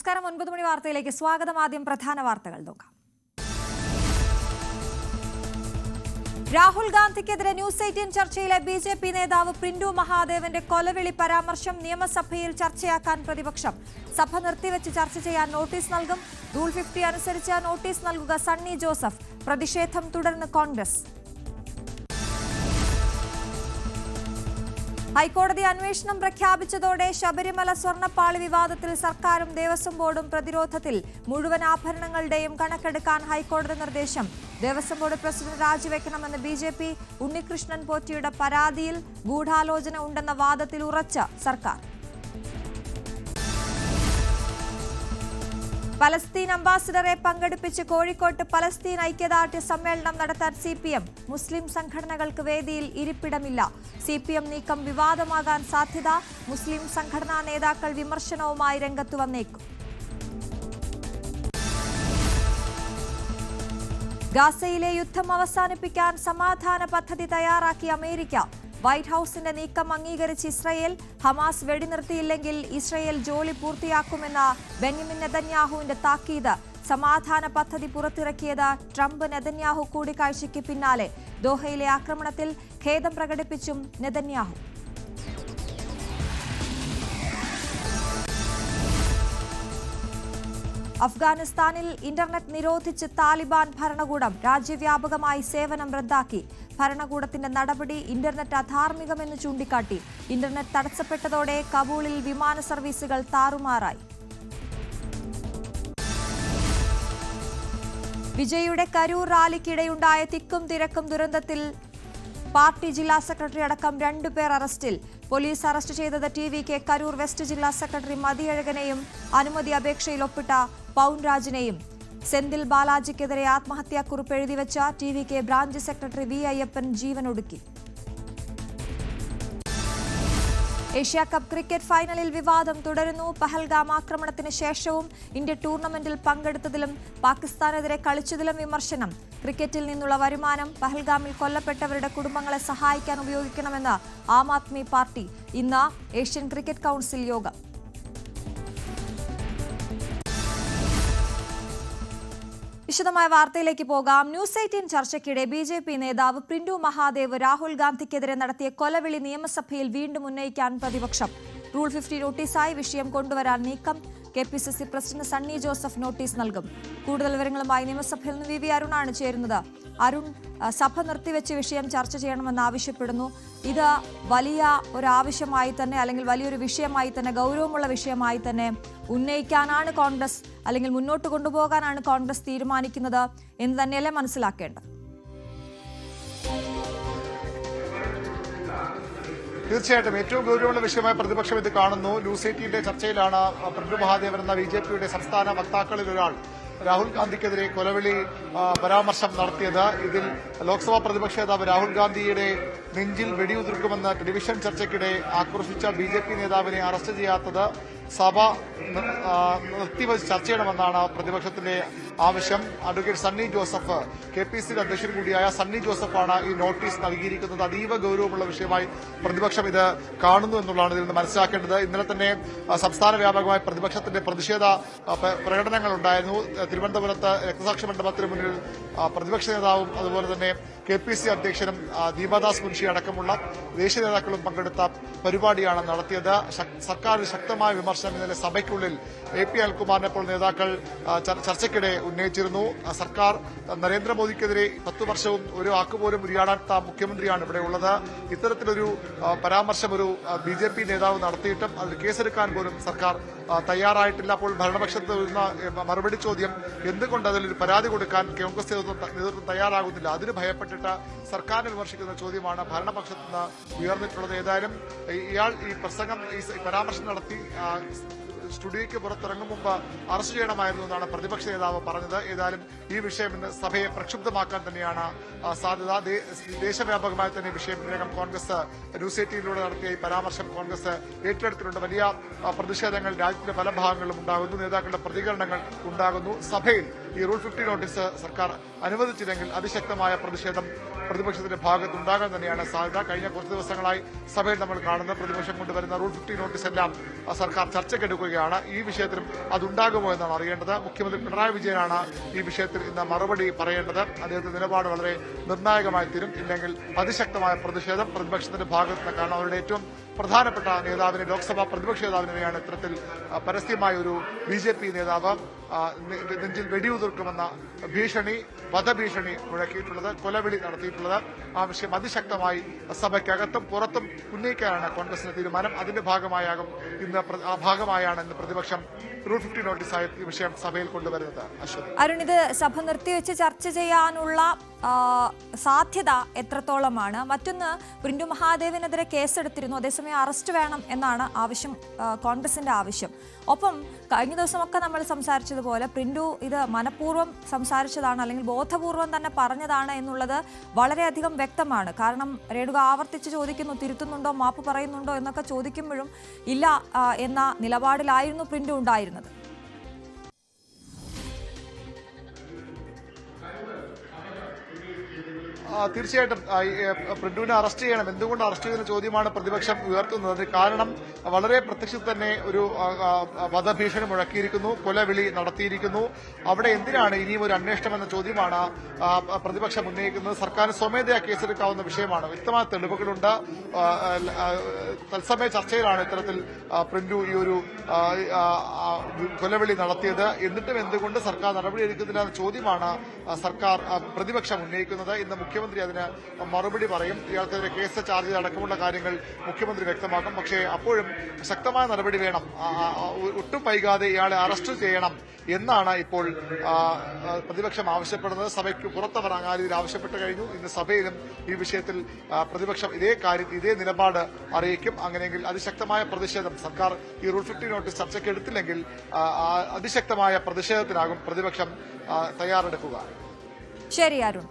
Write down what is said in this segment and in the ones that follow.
നമസ്കാരം. 9 മണി വാർത്തയിലേക്ക് സ്വാഗതം. ആദ്യം പ്രധാന വാർത്തകൾ നോക്കാം. രാഹുൽ ഗാന്ധിക്കെതിരെ ന്യൂസ് 18 ചർച്ചയിലെ ബിജെപി നേതാവ് പ്രിന്റു മഹാദേവന്റെ കൊലവിളി പരാമർശം നിയമസഭയിൽ ചർച്ചയാക്കാൻ പ്രതിപക്ഷം. സഭ നിർത്തിവെച്ച് ചർച്ച ചെയ്യാൻ നോട്ടീസ് നൽകും. റൂൾ 50 അനുസരിച്ച് നോട്ടീസ് നൽകുക സണ്ണി ജോസഫ്. പ്രതിഷേധം തുടർന്ന് കോൺഗ്രസ്. ഹൈക്കോടതി അന്വേഷണം പ്രഖ്യാപിച്ചതോടെ ശബരിമല സ്വർണ്ണപ്പാളി വിവാദത്തിൽ സർക്കാരും ദേവസ്വം ബോർഡും പ്രതിരോധത്തിൽ. മുഴുവൻ ആഭരണങ്ങളുടെയും കണക്കെടുക്കാൻ ഹൈക്കോടതി നിർദ്ദേശം. ദേവസ്വം ബോർഡ് പ്രസിഡന്റ് രാജിവെക്കണമെന്ന് ബിജെപി. ഉണ്ണികൃഷ്ണൻ പോറ്റിയുടെ പരാതിയിൽ ഗൂഢാലോചന ഉണ്ടെന്ന വാദത്തിൽ ഉറച്ച സർക്കാർ. പലസ്തീൻ അംബാസിഡറെ പങ്കെടുപ്പിച്ച് കോഴിക്കോട്ട് പലസ്തീൻ ഐക്യദാർഢ്യ സമ്മേളനം നടത്താൻ CPM. മുസ്ലിം സംഘടനകൾക്ക് വേദിയിൽ ഇരിപ്പിടമില്ല. CPM നീക്കം വിവാദമാകാൻ സാധ്യത. മുസ്ലിം സംഘടനാ നേതാക്കൾ വിമർശനവുമായി രംഗത്തു വന്നേക്കും. ഗാസയിലെ യുദ്ധം അവസാനിപ്പിക്കാൻ സമാധാന പദ്ധതി തയ്യാറാക്കി അമേരിക്ക. വൈറ്റ് ഹൌസിന്റെ നീക്കം അംഗീകരിച്ച് ഇസ്രയേൽ. ഹമാസ് വെടിനിർത്തിയില്ലെങ്കിൽ ഇസ്രയേൽ ജോലി പൂർത്തിയാക്കുമെന്ന ബെന്യാമിൻ നെതന്യാഹുവിന്റെ താക്കീത്. സമാധാന പദ്ധതി പുറത്തിറക്കിയത് ട്രംപ് നെതന്യാഹു കൂടിക്കാഴ്ചയ്ക്ക് പിന്നാലെ. ദോഹയിലെ ആക്രമണത്തിൽ ഖേദം പ്രകടിപ്പിച്ചും നെതന്യാഹു. അഫ്ഗാനിസ്ഥാനിൽ ഇന്റർനെറ്റ് നിരോധിച്ച് താലിബാൻ ഭരണകൂടം. രാജ്യവ്യാപകമായി സേവനം റദ്ദാക്കി. ഭരണകൂടത്തിന്റെ നടപടി ഇന്റർനെറ്റ് അധാർമികമെന്ന് ചൂണ്ടിക്കാട്ടി. ഇന്റർനെറ്റ് തടസ്സപ്പെട്ടതോടെ കബൂളിൽ വിമാന സർവീസുകൾ താറുമാറായി. വിജയുടെ കരൂർ റാലിക്കിടെയുണ്ടായ തിക്കും തിരക്കും ദുരന്തത്തിൽ പാർട്ടി ജില്ലാ സെക്രട്ടറി അടക്കം 2 പേർ അറസ്റ്റിൽ. പോലീസ് അറസ്റ്റ് ചെയ്തത് TVK കരൂർ വെസ്റ്റ് ജില്ലാ സെക്രട്ടറി മതിയഴകനെയും അനുമതി അപേക്ഷയിൽ ഒപ്പിട്ട പൗൻരാജിനെയും. സെന്തിൽ ബാലാജിക്കെതിരെ ആത്മഹത്യാക്കുറിപ്പ് എഴുതിവെച്ച TVK branch secretary V. Ayyappan ജീവനൊടുക്കി. ഏഷ്യാകപ്പ് ക്രിക്കറ്റ് ഫൈനലിൽ വിവാദം തുടരുന്നു. പഹൽഗാം ആക്രമണത്തിന് ശേഷവും ഇന്ത്യ ടൂർണമെന്റിൽ പങ്കെടുത്തതിലും പാകിസ്ഥാനെതിരെ കളിച്ചതിലും വിമർശനം. ക്രിക്കറ്റിൽ നിന്നുള്ള വരുമാനം പഹൽഗാമിൽ കൊല്ലപ്പെട്ടവരുടെ കുടുംബങ്ങളെ സഹായിക്കാൻ ഉപയോഗിക്കണമെന്ന് ആം ആദ്മി പാർട്ടി. ഇന്ന് ഏഷ്യൻ ക്രിക്കറ്റ് കൗൺസിൽ യോഗം. വിശദമായ വാർത്തയിലേക്ക് പോകാം. ന്യൂസ് 18 ചർച്ചയ്ക്കിടെ BJP നേതാവ് പ്രിന്റു മഹാദേവ് രാഹുൽ ഗാന്ധിക്കെതിരെ നടത്തിയ കൊലവിളി നിയമസഭയിൽ വീണ്ടും ഉന്നയിക്കാൻ പ്രതിപക്ഷം. റൂൾ 50 നോട്ടീസായി വിഷയം കൊണ്ടുവരാൻ നീക്കം. KPCC president Sunny Joseph notice നൽകും. കൂടുതൽ വിവരങ്ങളുമായി നിയമസഭയിൽ നിന്ന് VV അരുണാണ് ചേരുന്നത്. അരുൺ, സഭ നിർത്തിവെച്ച് വിഷയം ചർച്ച ചെയ്യണമെന്ന് ആവശ്യപ്പെടുന്നു. ഇത് വലിയ ഒരു ആവശ്യമായി തന്നെ, അല്ലെങ്കിൽ വലിയൊരു വിഷയമായി തന്നെ, ഗൗരവമുള്ള വിഷയമായി തന്നെ ഉന്നയിക്കാനാണ് കോൺഗ്രസ്, അല്ലെങ്കിൽ മുന്നോട്ട് കൊണ്ടുപോകാനാണ് കോൺഗ്രസ് തീരുമാനിക്കുന്നത് എന്ന് തന്നെയല്ലേ മനസ്സിലാക്കേണ്ടത്? തീർച്ചയായിട്ടും ഏറ്റവും ഗൗരവമുള്ള വിഷയമായി പ്രതിപക്ഷം ഇത് കാണുന്നു. ന്യൂസ് 18 ചർച്ചയിലാണ് പ്രിന്റു മഹാദേവൻ എന്ന BJPയുടെ സംസ്ഥാന വക്താക്കളിൽ ഒരാൾ രാഹുൽ ഗാന്ധിക്കെതിരെ കൊലവിളി പരാമർശം നടത്തിയത്. ഇതിൽ ലോക്സഭാ പ്രതിപക്ഷ നേതാവ് രാഹുൽ ഗാന്ധിയുടെ നെഞ്ചിൽ വെടിയുതിർക്കുമെന്ന് ടെലിവിഷൻ ചർച്ചയ്ക്കിടെ ആക്രോശിച്ച BJP നേതാവിനെ അറസ്റ്റ് ചെയ്യാത്തത് സഭ നിർത്തിവച്ച് ചർച്ച ചെയ്യണമെന്നാണ് പ്രതിപക്ഷത്തിന്റെ ആവശ്യം. അഡ്വക്കേറ്റ് സണ്ണി ജോസഫ്, KPCC അധ്യക്ഷൻ കൂടിയായ സണ്ണി ജോസഫാണ് ഈ നോട്ടീസ് നൽകിയിരിക്കുന്നത്. അതീവ ഗൌരവമുള്ള വിഷയമായി പ്രതിപക്ഷം ഇത് കാണുന്നു എന്നുള്ളതാണ് ഇതിൽ നിന്ന് മനസ്സിലാക്കേണ്ടത്. ഇന്നലെ തന്നെ സംസ്ഥാന വ്യാപകമായി പ്രതിപക്ഷത്തിന്റെ പ്രതിഷേധ പ്രകടനങ്ങൾ ഉണ്ടായിരുന്നു. തിരുവനന്തപുരത്ത് രക്തസാക്ഷി മണ്ഡപത്തിന് മുന്നിൽ പ്രതിപക്ഷ നേതാവും അതുപോലെ തന്നെ KPCC അധ്യക്ഷനും ദീപദാസ് മുൻഷി അടക്കമുള്ള ദേശീയ നേതാക്കളും പങ്കെടുത്ത പരിപാടിയാണ് നടത്തിയത്. സർക്കാരിൽ ശക്തമായ വിമർശനം ഇന്നലെ സഭയ്ക്കുള്ളിൽ AP അനിൽകുമാറിനെ പോലുള്ള നേതാക്കൾ ചർച്ചയ്ക്കിടെ ഉന്നയിച്ചിരുന്നു. സർക്കാർ നരേന്ദ്രമോദിക്കെതിരെ 10 വർഷവും ഒരു വാക്കുപോലും ഉരിയാടാത്ത മുഖ്യമന്ത്രിയാണ് ഇവിടെ ഉള്ളത്. ഇത്തരത്തിലൊരു പരാമർശം ഒരു BJP നേതാവ് നടത്തിയിട്ടും അതിൽ കേസെടുക്കാൻ പോലും സർക്കാർ തയ്യാറായിട്ടില്ല. അപ്പോൾ ഭരണപക്ഷത്ത് വരുന്ന മറുപടി ചോദ്യം, എന്തുകൊണ്ട് അതിലൊരു പരാതി കൊടുക്കാൻ കോൺഗ്രസ് നേതൃത്വം തയ്യാറാകുന്നില്ല? അതിന് ഭയപ്പെട്ടിട്ട് സർക്കാരിനെ വിമർശിക്കുന്ന ചോദ്യമാണ് ഭരണപക്ഷത്ത് നിന്ന് ഉയർന്നിട്ടുള്ളത്. ഏതായാലും ഇയാൾ ഈ പരാമർശം നടത്തി സ്റ്റുഡിയോയ്ക്ക് പുറത്തിറങ്ങും മുമ്പ് അറസ്റ്റ് ചെയ്യണമായിരുന്നു എന്നാണ് പ്രതിപക്ഷ നേതാവ് പറഞ്ഞത്. ഏതായാലും ഈ വിഷയം ഇന്ന് സഭയെ പ്രക്ഷുബ്ധമാക്കാൻ തന്നെയാണ് സാധ്യത. ദേശവ്യാപകമായി തന്നെ വിഷയം ഇതിനകം കോൺഗ്രസ് ന്യൂസ് 18 നടത്തിയ ഈ പരാമർശം കോൺഗ്രസ് ഏറ്റെടുത്തിട്ടുണ്ട്. വലിയ പ്രതിഷേധങ്ങൾ രാജ്യത്തിന്റെ പല ഭാഗങ്ങളിലും ഉണ്ടാകുന്നു. നേതാക്കളുടെ പ്രതികരണങ്ങൾ ഉണ്ടാകുന്നു. സഭയിൽ ഈ റൂൾ 50 നോട്ടീസ് സർക്കാർ അനുവദിച്ചില്ലെങ്കിൽ അതിശക്തമായ പ്രതിഷേധം പ്രതിപക്ഷത്തിന്റെ ഭാഗത്തുണ്ടാകാൻ തന്നെയാണ് സാധ്യത. കഴിഞ്ഞ കുറച്ച് ദിവസങ്ങളായി സഭയിൽ നമ്മൾ കാണുന്ന പ്രതിപക്ഷം കൊണ്ടുവരുന്ന റൂൾ 50 നോട്ടീസ് എല്ലാം സർക്കാർ ചർച്ചയ്ക്കെടുക്കുകയാണ്. ഈ വിഷയത്തിലും അതുണ്ടാകുമോ എന്നാണ് അറിയേണ്ടത്. മുഖ്യമന്ത്രി പിണറായി വിജയനാണ് ഈ വിഷയത്തിൽ ഇന്ന് മറുപടി പറയേണ്ടത്. അദ്ദേഹത്തിന്റെ നിലപാട് വളരെ നിർണായകമായി തീരും. ഇല്ലെങ്കിൽ അതിശക്തമായ പ്രതിഷേധം പ്രതിപക്ഷത്തിന്റെ ഭാഗത്തുനിന്ന്, കാരണം അവരുടെ ഏറ്റവും പ്രധാനപ്പെട്ട നേതാവിനെ, ലോക്സഭാ പ്രതിപക്ഷ നേതാവിനെയാണ് ഇത്തരത്തിൽ പരസ്യമായ ഒരു BJP നേതാവ് നെഞ്ചിൽ വെടിയുതിർക്കുമെന്ന ഭീഷണി, വധഭീഷണി മുഴക്കിയിട്ടുള്ളത്, കൊലവിളി നടത്തിയിട്ടുള്ളത്. ആ വിഷയം അതിശക്തമായി സഭയ്ക്കകത്തും പുറത്തും ഉന്നയിക്കാനാണ് കോൺഗ്രസിന്റെ തീരുമാനം. അതിന്റെ ഭാഗമായാണ് ഇന്ന് പ്രതിപക്ഷം റൂൾ 50 നോട്ടീസായി ഈ വിഷയം സഭയിൽ കൊണ്ടുവരുന്നത്. അശ്വതി, അരുൺ, ഇത് സഭ നിർത്തിവെച്ച് ചർച്ച ചെയ്യാനുള്ള സാധ്യത എത്രത്തോളമാണ്? മറ്റൊന്ന്, പ്രിന്റു മഹാദേവനെതിരെ കേസെടുത്തിരുന്നു, അതേസമയം അറസ്റ്റ് വേണം എന്നാണ് ആവശ്യം, കോൺഗ്രസിന്റെ ആവശ്യം. ഒപ്പം കഴിഞ്ഞ ദിവസമൊക്കെ നമ്മൾ സംസാരിച്ചതുപോലെ പ്രിന്റു ഇത് മനഃപൂർവ്വം സംസാരിച്ചതാണ്, അല്ലെങ്കിൽ ബോധപൂർവം തന്നെ പറഞ്ഞതാണ് എന്നുള്ളത് വളരെയധികം വ്യക്തമാണ്. കാരണം രേണുക ആവർത്തിച്ച് ചോദിക്കുന്നു, തിരുത്തുന്നുണ്ടോ, മാപ്പ് പറയുന്നുണ്ടോ എന്നൊക്കെ ചോദിക്കുമ്പോഴും ഇല്ല എന്ന നിലപാടിലായിരുന്നു പ്രിന്റു ഉണ്ടായിരുന്നത്. തീർച്ചയായിട്ടും പ്രിന്റുവിനെ അറസ്റ്റ് ചെയ്യണം. എന്തുകൊണ്ട് അറസ്റ്റ് ചെയ്യുന്ന ചോദ്യമാണ് പ്രതിപക്ഷം ഉയർത്തുന്നത്. കാരണം വളരെ പ്രത്യക്ഷത്തിൽ തന്നെ ഒരു വധഭീഷണി മുഴക്കിയിരിക്കുന്നു, കൊലവിളി നടത്തിയിരിക്കുന്നു. അവിടെ എന്തിനാണ് ഇനിയും ഒരു അന്വേഷണം എന്ന ചോദ്യമാണ് പ്രതിപക്ഷം ഉന്നയിക്കുന്നത്. സർക്കാർ സ്വമേധയാ കേസെടുക്കാവുന്ന വിഷയമാണ്. വ്യക്തമായ തെളിവുകളുണ്ട്. തത്സമയ ചർച്ചയിലാണ് ഇത്തരത്തിൽ പ്രിന്റു ഈ ഒരു കൊലവിളി നടത്തിയത്. എന്നിട്ടും എന്തുകൊണ്ട് സർക്കാർ നടപടിയെടുക്കുന്നില്ല എന്ന ചോദ്യമാണ് പ്രതിപക്ഷം ഉന്നയിക്കുന്നത്. ഇന്ന് മുഖ്യമന്ത്രി അതിന് മറുപടി പറയും. ഇയാൾക്കെതിരെ കേസ് ചാർജ് അടക്കമുള്ള കാര്യങ്ങൾ മുഖ്യമന്ത്രി വ്യക്തമാക്കും. പക്ഷേ അപ്പോഴും ശക്തമായ നടപടി വേണം, ഒട്ടും വൈകാതെ ഇയാളെ അറസ്റ്റ് ചെയ്യണം എന്നാണ് ഇപ്പോൾ പ്രതിപക്ഷം ആവശ്യപ്പെടുന്നത്. സഭയ്ക്ക് പുറത്തിറങ്ങാൻ ഇതിൽ ആവശ്യപ്പെട്ട് കഴിഞ്ഞു. ഇന്ന് സഭയിലും ഈ വിഷയത്തിൽ പ്രതിപക്ഷം ഇതേ നിലപാട് അറിയിക്കും. അങ്ങനെയെങ്കിൽ അതിശക്തമായ പ്രതിഷേധം, സർക്കാർ ഈ റൂൾ 50 നോട്ടീസ് ചർച്ചയ്ക്ക് എടുത്തില്ലെങ്കിൽ അതിശക്തമായ പ്രതിഷേധത്തിനാകും പ്രതിപക്ഷം തയ്യാറെടുക്കുക. ശരി അരുൺ.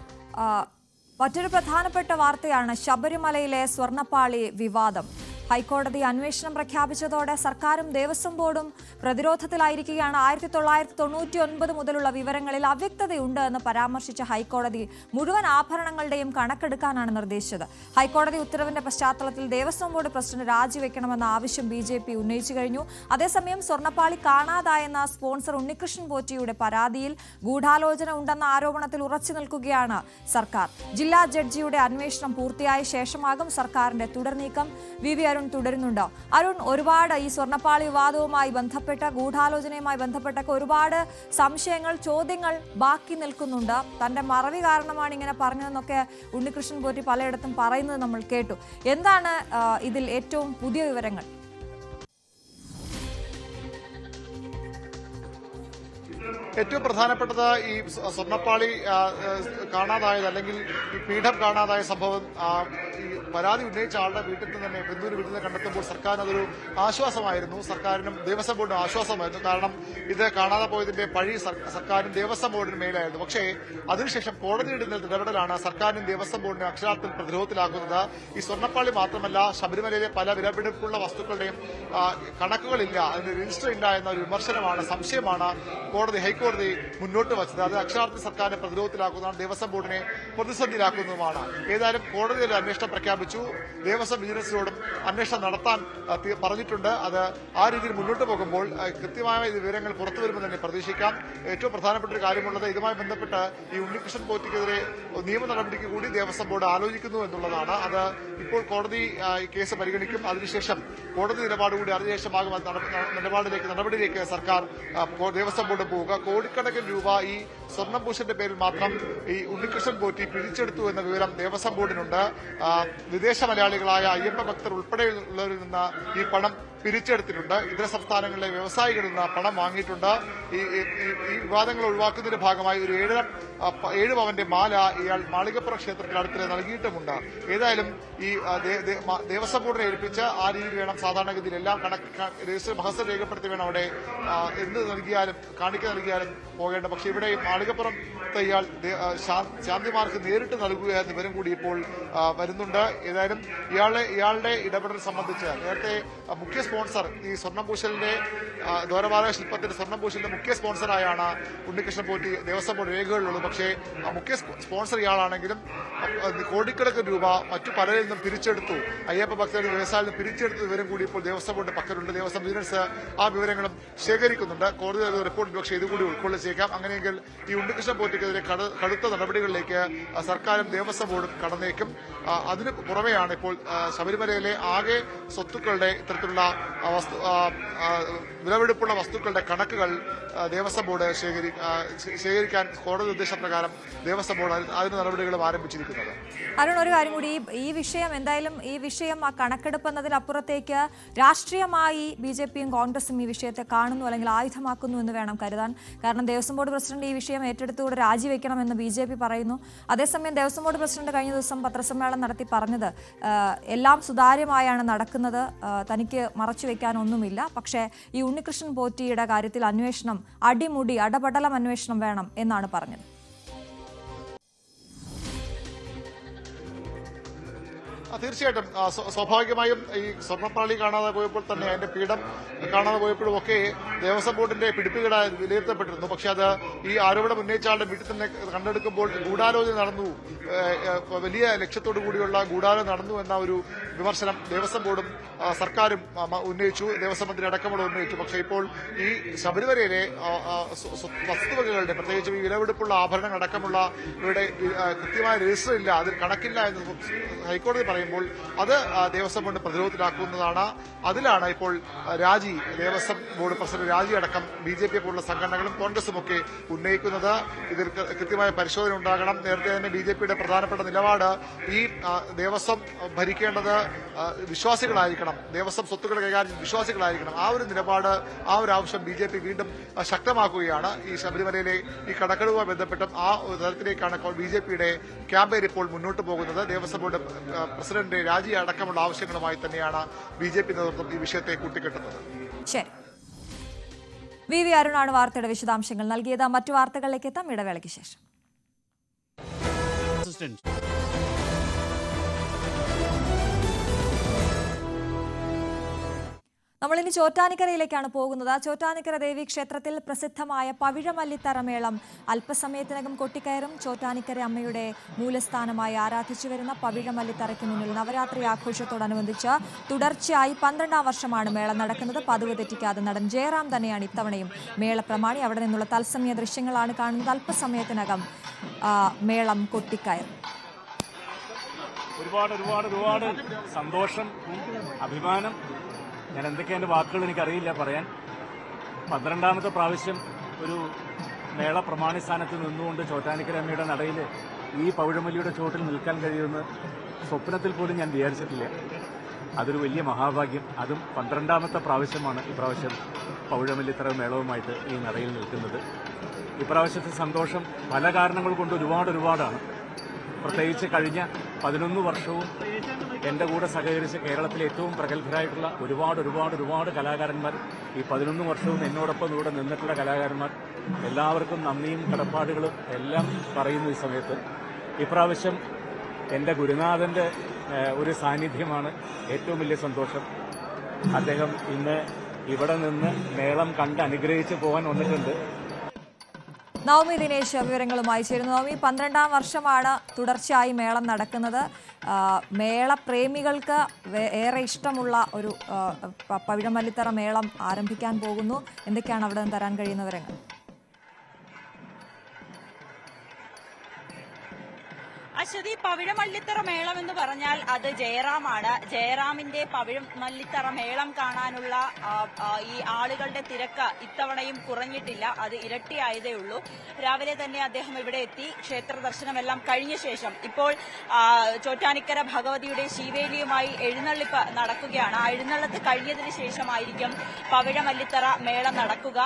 മറ്റൊരു പ്രധാനപ്പെട്ട വാർത്തയാണ് ശബരിമലയിലെ സ്വർണ്ണപ്പാളി വിവാദം. ഹൈക്കോടതി അന്വേഷണം പ്രഖ്യാപിച്ചതോടെ സർക്കാരും ദേവസ്വം ബോർഡും പ്രതിരോധത്തിലായിരിക്കുകയാണ്. 1999 മുതലുള്ള വിവരങ്ങളിൽ അവ്യക്തതയുണ്ട് എന്ന് പരാമർശിച്ച ഹൈക്കോടതി മുഴുവൻ ആഭരണങ്ങളുടെയും കണക്കെടുക്കാനാണ് നിർദ്ദേശിച്ചത്. ഹൈക്കോടതി ഉത്തരവിന്റെ പശ്ചാത്തലത്തിൽ ദേവസ്വം ബോർഡ് പ്രസിഡന്റ് രാജിവെക്കണമെന്ന ആവശ്യം BJP ഉന്നയിച്ചു കഴിഞ്ഞു. അതേസമയം സ്വർണ്ണപ്പാളി കാണാതായെന്ന സ്പോൺസർ ഉണ്ണികൃഷ്ണൻ പോറ്റിയുടെ പരാതിയിൽ ഗൂഢാലോചന ഉണ്ടെന്ന ആരോപണത്തിൽ ഉറച്ചു നിൽക്കുകയാണ് സർക്കാർ. ജില്ലാ ജഡ്ജിയുടെ അന്വേഷണം പൂർത്തിയായ ശേഷമാകും സർക്കാരിന്റെ തുടർനീക്കം. VV അരുൺ തുടരുന്നുണ്ടോ? അരുൺ, ഒരുപാട് ഈ സ്വർണ്ണപ്പാളി വിവാദവുമായി ബന്ധപ്പെട്ട, ഗൂഢാലോചനയുമായി ബന്ധപ്പെട്ടൊക്കെ ഒരുപാട് സംശയങ്ങൾ, ചോദ്യങ്ങൾ ബാക്കി നിൽക്കുന്നുണ്ട്. തന്റെ മറവി കാരണമാണ് ഇങ്ങനെ പറഞ്ഞതെന്നൊക്കെ ഉണ്ണികൃഷ്ണൻ പോറ്റി പലയിടത്തും പറയുന്നത് നമ്മൾ കേട്ടു. എന്താണ് ഇതിൽ ഏറ്റവും പുതിയ വിവരങ്ങൾ? ഏറ്റവും പ്രധാനപ്പെട്ടത് ഈ സ്വർണ്ണപ്പാളി കാണാതായത്, അല്ലെങ്കിൽ ഈ പീഠം കാണാതായ സംഭവം ഈ പരാതി ഉന്നയിച്ച ആളുടെ വീട്ടിൽ നിന്ന് തന്നെ, ബന്ധുവിന്റെ വീട്ടിൽ നിന്ന് കണ്ടെത്തുമ്പോൾ സർക്കാരിന് അതൊരു ആശ്വാസമായിരുന്നു. സർക്കാരിനും ദേവസ്വം ബോർഡിനും ആശ്വാസമായിരുന്നു. കാരണം ഇത് കാണാതെ പോയതിന്റെ പഴി സർക്കാരിനും ദേവസ്വം ബോർഡിനും മേലായിരുന്നു. പക്ഷേ അതിനുശേഷം കോടതിയുടെ ഇടപെടലാണ് സർക്കാരിനും ദേവസ്വം ബോർഡിനും അക്ഷരാർത്ഥത്തിൽ പ്രതിരോധത്തിലാക്കുന്നത്. ഈ സ്വർണ്ണപ്പാളി മാത്രമല്ല, ശബരിമലയിലെ പല വിലപിടിപ്പുള്ള വസ്തുക്കളുടെയും കണക്കുകളില്ല, അതിന് രജിസ്റ്റർ ഇല്ല എന്ന ഒരു വിമർശനമാണ്, സംശയമാണ് ഹൈക്കോടതി മുന്നോട്ട് വച്ചത്. അത് അക്ഷരാർത്ഥത്തിൽ സർക്കാരിനെ പ്രതിരോധത്തിലാക്കുന്നതാണ്, ദേവസ്വം ബോർഡിനെ പ്രതിസന്ധിയിലാക്കുന്നതുമാണ്. ഏതായാലും കോടതി ഒരു അന്വേഷണം പ്രഖ്യാപിച്ചു. ദേവസ്വം വിജിലൻസിനോടും അന്വേഷണം നടത്താൻ പറഞ്ഞിട്ടുണ്ട്. അത് ആ രീതിയിൽ മുന്നോട്ട് പോകുമ്പോൾ കൃത്യമായ വിവരങ്ങൾ പുറത്തു വരുമെന്ന് തന്നെ പ്രതീക്ഷിക്കാം. ഏറ്റവും പ്രധാനപ്പെട്ട ഒരു കാര്യമുള്ളത്, ഇതുമായി ബന്ധപ്പെട്ട് ഈ ഉണ്ണികൃഷ്ണൻ പോറ്റിക്കെതിരെ നിയമ നടപടിക്ക് കൂടി ദേവസ്വം ബോർഡ് ആലോചിക്കുന്നു എന്നുള്ളതാണ്. അത് ഇപ്പോൾ കോടതി കേസ് പരിഗണിക്കും. അതിനുശേഷം കോടതി നിലപാട് കൂടി അറിഞ്ഞ ശേഷമാകും നടപടിയിലേക്ക് സർക്കാർ ദേവസ്വം ബോർഡ് പോവുക. കോടിക്കണക്കിന് രൂപ ഈ സ്വർണ്ണഭൂഷന്റെ പേരിൽ മാത്രം ഈ ഉണ്ണികൃഷ്ണൻ പോറ്റി പിടിച്ചെടുത്തു എന്ന വിവരം ദേവസ്വം ബോർഡിനുണ്ട്. വിദേശ മലയാളികളായ അയ്യപ്പ ഭക്തർ ഉൾപ്പെടെയുള്ളവരിൽ നിന്ന് ഈ പണം പിരിച്ചെടുത്തിട്ടുണ്ട്. ഇതര സംസ്ഥാനങ്ങളിലെ വ്യവസായികളിൽ നിന്ന് പണം വാങ്ങിയിട്ടുണ്ട്. ഈ വിവാദങ്ങൾ ഒഴിവാക്കുന്നതിന്റെ ഭാഗമായി ഒരു 7 പവന്റെ മാല ഇയാൾ മാളികപ്പുറം ക്ഷേത്രത്തിൽ അടുത്തിടെ നൽകിയിട്ടുമുണ്ട്. ഏതായാലും ഈ ദേവസ്വം ബോർഡിനെ ഏൽപ്പിച്ച് ആ രീതിയിൽ വേണം സാധാരണഗതിയിൽ എല്ലാം മഹസർ രേഖപ്പെടുത്തി വേണം അവിടെ എന്ത് നൽകിയാലും കാണിക്ക നൽകിയാലും പോകേണ്ടത്. പക്ഷെ ഇവിടെ മാളികപ്പുറം ഇയാൾ ശാന്തിമാർക്ക് നേരിട്ട് നൽകുക എന്ന വിവരം കൂടി ഇപ്പോൾ വരുന്നുണ്ട്. ഏതായാലും ഇയാളുടെ ഇടപെടൽ സംബന്ധിച്ച് നേരത്തെ മുഖ്യ സ്പോൺസർ ഈ സ്വർണ്ണംപൂശലിന്റെ ദ്വാരപാലക ശില്പത്തിന്റെ സ്വർണ്ണംപൂശലിന്റെ മുഖ്യ സ്പോൺസറായാണ് ഉണ്ണികൃഷ്ണൻ പോറ്റി ദേവസ്വം ബോർഡ് രേഖകളിലുള്ളത്. പക്ഷേ മുഖ്യ സ്പോൺസർ ഇയാളാണെങ്കിലും കോടിക്കണക്കിന് രൂപ മറ്റു പലരിൽ നിന്നും പിരിച്ചെടുത്തു, അയ്യപ്പ ഭക്തരുടെ വ്യവസായത്തിൽ നിന്ന് പിരിച്ചെടുത്ത വിവരം കൂടി ഇപ്പോൾ ദേവസ്വം ബോർഡ് പക്കലുണ്ട്. ദേവസ്വം വിജിലൻസ് ആ വിവരങ്ങളും ശേഖരിക്കുന്നുണ്ട്. കോടതി റിപ്പോർട്ട് പക്ഷേ ഇതുകൂടി ഉൾക്കൊള്ളിച്ചേക്കാം. അങ്ങനെയെങ്കിൽ ഈ ഉണ്ണികൃഷ്ണൻ പോറ്റിക്കെതിരെ കടുത്ത നടപടികളിലേക്ക് സർക്കാരും ദേവസ്വം ബോർഡും കടന്നേക്കും. അതിന് പുറമെയാണ് ഇപ്പോൾ ശബരിമലയിലെ ആകെ സ്വത്തുക്കളുടെ ഇത്തരത്തിലുള്ള വിലവെടുപ്പുള്ള വസ്തുക്കളുടെ കണക്കുകൾ ദേവസ്വം ബോർഡ് ശേഖരിക്കാൻ കോടതി നിർദ്ദേശപ്രകാരം ദേവസ്വം ബോർഡ് അതിന് നടപടികളും ആരംഭിച്ചിരിക്കുന്നത്. അരുൺ, ഒരു കാര്യം കൂടി, ഈ വിഷയം എന്തായാലും ആ കണക്കെടുപ്പ് എന്നതിനപ്പുറത്തേക്ക് രാഷ്ട്രീയമായി BJPയും കോൺഗ്രസും ഈ വിഷയത്തെ കാണുന്നു, അല്ലെങ്കിൽ ആയുധമാക്കുന്നു എന്ന് വേണം കരുതാൻ. കാരണം ദേവസ്വം ബോർഡ് പ്രസിഡന്റ് ഈ വിഷയം ഏറ്റെടുത്തുകൂടെ രാജിവെക്കണമെന്ന് BJP പറയുന്നു. അതേസമയം ദേവസ്വം ബോർഡ് പ്രസിഡന്റ് കഴിഞ്ഞ ദിവസം പത്രസമ്മേളനം നടത്തി പറഞ്ഞത് എല്ലാം സുതാര്യമായാണ് നടക്കുന്നത്, തനിക്ക് മറച്ചുവെക്കാനൊന്നുമില്ല. പക്ഷേ ഈ ഉണ്ണികൃഷ്ണൻ പോറ്റിയുടെ കാര്യത്തിൽ അന്വേഷണം അടപടലം അന്വേഷണം വേണം എന്നാണ് പറഞ്ഞത്. തീർച്ചയായിട്ടും സ്വാഭാവികമായും ഈ സ്വർണ്ണപ്പാളി കാണാതെ പോയപ്പോൾ തന്നെ അതിന്റെ പീഠം കാണാതെ പോയപ്പോഴും ഒക്കെ ദേവസ്വം ബോർഡിന്റെ പിടിപ്പുകേട് വിലയിരുത്തപ്പെട്ടിരുന്നു. പക്ഷെ അത് ഈ ആരോപണം ഉന്നയിച്ച ആളുടെ വീട്ടിൽ തന്നെ കണ്ടെടുക്കുമ്പോൾ ഗൂഢാലോചന നടന്നു, വലിയ ലക്ഷ്യത്തോടു കൂടിയുള്ള ഗൂഢാലോചന നടന്നു എന്ന ഒരു വിമർശനം ദേവസ്വം ബോർഡും സർക്കാരും ഉന്നയിച്ചു, ദേവസ്വം മന്ത്രി അടക്കമുള്ള ഉന്നയിച്ചു. പക്ഷേ ഇപ്പോൾ ഈ ശബരിമലയിലെ വസ്തുവകകളുടെ പ്രത്യേകിച്ചും ഈ വിലവെടുപ്പുള്ള ആഭരണങ്ങൾ അടക്കമുള്ള ഇവരുടെ കൃത്യമായ രജിസ്റ്റർ ഇല്ല, അതിൽ കണക്കില്ല എന്ന് ഹൈക്കോടതി പറയുമ്പോൾ അത് ദേവസ്വം ബോർഡ് പ്രതിരോധത്തിലാക്കുന്നതാണ്. അതിലാണ് ഇപ്പോൾ ദേവസ്വം ബോർഡ് പ്രസിഡന്റ് രാജി അടക്കം BJP പോലുള്ള സംഘടനകളും കോൺഗ്രസും ഒക്കെ ഉന്നയിക്കുന്നത്. ഇതിൽ കൃത്യമായ പരിശോധന ഉണ്ടാകണം. നേരത്തെ തന്നെ BJPയുടെ പ്രധാനപ്പെട്ട നിലപാട് ഈ ദേവസ്വം ഭരിക്കേണ്ടത് വിശ്വാസികളായിരിക്കണം, ദേവസ്വം സ്വത്തുക്കൾ കൈകാര്യം വിശ്വാസികളായിരിക്കണം. ആ ഒരു നിലപാട്, ആ ഒരു ആവശ്യം BJP വീണ്ടും ശക്തമാക്കുകയാണ്. ഈ ശബരിമലയിലെ ഈ കണക്കെടുപ്പുമായി ബന്ധപ്പെട്ടും ആ തരത്തിലേക്കാണ് BJPയുടെ ക്യാമ്പയിൻ ഇപ്പോൾ മുന്നോട്ട് പോകുന്നത്. ദേവസ്വം ബോർഡ് പ്രസിഡന്റ് രാജി അടക്കമുള്ള ആവശ്യങ്ങളുമായി തന്നെയാണ് BJP നേതൃത്വം ഈ വിഷയത്തെ കൂട്ടിക്കെട്ടുന്നത്. ശരി, VV അരുണാണ് വാർത്തയുടെ വിശദാംശങ്ങൾ നൽകിയത്. മറ്റു വാർത്തകളിലേക്ക് എത്താം ഇടവേളയ്ക്ക് ശേഷം. നമ്മളിനി ചോറ്റാനിക്കരയിലേക്കാണ് പോകുന്നത്. ചോറ്റാനിക്കര ദേവി ക്ഷേത്രത്തിൽ പ്രസിദ്ധമായ പവിഴമല്ലിത്തറ മേളം അല്പസമയത്തിനകം കൊട്ടിക്കയറും. ചോറ്റാനിക്കര അമ്മയുടെ മൂലസ്ഥാനമായി ആരാധിച്ചു വരുന്ന പവിഴമല്ലിത്തറയ്ക്ക് മുന്നിൽ നവരാത്രി ആഘോഷത്തോടനുബന്ധിച്ച് തുടർച്ചയായി 12ാം വർഷമാണ് മേളം നടക്കുന്നത്. പതിവ് തെറ്റിക്കാതെ നടൻ ജയറാം തന്നെയാണ് ഇത്തവണയും മേളപ്രമാണി. അവിടെ നിന്നുള്ള തത്സമയ ദൃശ്യങ്ങളാണ് കാണുന്നത്. അല്പസമയത്തിനകം മേളം കൊട്ടിക്കയറും. ഒരുപാട് സന്തോഷം, അഭിമാനം. ഞാൻ എന്തൊക്കെയാണ് എൻ്റെ വാക്കുകൾ എനിക്കറിയില്ല പറയാൻ. 12ാമത്തെ പ്രാവശ്യം ഒരു മേള പ്രമാണി സ്ഥാനത്ത് നിന്നുകൊണ്ട് ചോറ്റാനിക്കര അമ്മയുടെ നടയിൽ ഈ പവിഴമല്ലിയുടെ ചുവട്ടിൽ നിൽക്കാൻ കഴിയുമെന്ന് സ്വപ്നത്തിൽ പോലും ഞാൻ വിചാരിച്ചിട്ടില്ല. അതൊരു വലിയ മഹാഭാഗ്യം. അതും 12ാമത്തെ പ്രാവശ്യമാണ് ഇപ്രാവശ്യം പവിഴമല്ലിത്തറ മേളവുമായിട്ട് ഈ നടയിൽ നിൽക്കുന്നത്. ഇപ്രാവശ്യത്തെ സന്തോഷം പല കാരണങ്ങൾ കൊണ്ട് ഒരുപാടാണ്. പ്രത്യേകിച്ച് കഴിഞ്ഞ 11 വർഷവും എൻ്റെ കൂടെ സഹകരിച്ച് കേരളത്തിലെ ഏറ്റവും പ്രഗത്ഭരായിട്ടുള്ള ഒരുപാട് കലാകാരന്മാർ, ഈ 11 വർഷവും എന്നോടൊപ്പം ഇവിടെ നിന്നിട്ടുള്ള കലാകാരന്മാർ, എല്ലാവർക്കും നന്ദിയും കടപ്പാടുകളും എല്ലാം പറയുന്നു. ഈ സമയത്ത് ഇപ്രാവശ്യം എൻ്റെ ഗുരുനാഥൻ്റെ ഒരു സാന്നിധ്യമാണ് ഏറ്റവും വലിയ സന്തോഷം. അദ്ദേഹം ഇന്ന് ഇവിടെ നിന്ന് മേളം കണ്ട് അനുഗ്രഹിച്ച് പോകാൻ വന്നിട്ടുണ്ട്. നവമി ദിനേശ് വിവരങ്ങളുമായി ചേരുന്നു. നവമി, 12ാം വർഷമാണ് തുടർച്ചയായി മേളം നടക്കുന്നത്. മേളപ്രേമികൾക്ക് ഏറെ ഇഷ്ടമുള്ള ഒരു പവിഴമല്ലിത്തറ മേളം ആരംഭിക്കാൻ പോകുന്നു. എന്തൊക്കെയാണ് അവിടെ നിന്ന് തരാൻ കഴിയുന്ന വിവരങ്ങൾ? അശ്വതി, പവിഴമല്ലിത്തറ മേളം എന്ന് പറഞ്ഞാൽ അത് ജയറാമാണ്. ജയറാമിന്റെ പവിഴമല്ലിത്തറ മേളം കാണാനുള്ള ഈ ആളുകളുടെ തിരക്ക് ഇത്തവണയും കുറഞ്ഞിട്ടില്ല, അത് ഇരട്ടിയായതേ ഉള്ളൂ. രാവിലെ തന്നെ അദ്ദേഹം ഇവിടെ എത്തി ക്ഷേത്ര ദർശനമെല്ലാം കഴിഞ്ഞ ശേഷം ഇപ്പോൾ ചോറ്റാനിക്കര ഭഗവതിയുടെ ശീവേലിയുമായി എഴുന്നള്ളിപ്പ് നടക്കുകയാണ്. ആ എഴുന്നള്ളത്ത് കഴിഞ്ഞതിന് ശേഷമായിരിക്കും പവിഴമല്ലിത്തറ മേളം നടക്കുക.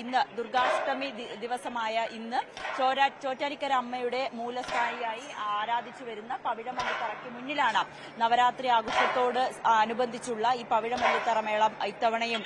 ഇന്ന് ദുർഗാഷ്ടമി ദിവസമായ ഇന്ന് ചോറ്റാനിക്കര അമ്മയുടെ മൂലസ്ഥാനം ആരാധിച്ചു വരുന്ന പവിഴമല്ലിത്തറയ്ക്ക് മുന്നിലാണ് നവരാത്രി ആഘോഷത്തോട് അനുബന്ധിച്ചുള്ള ഈ പവിഴമല്ലിത്തറ മേളം ഇത്തവണയും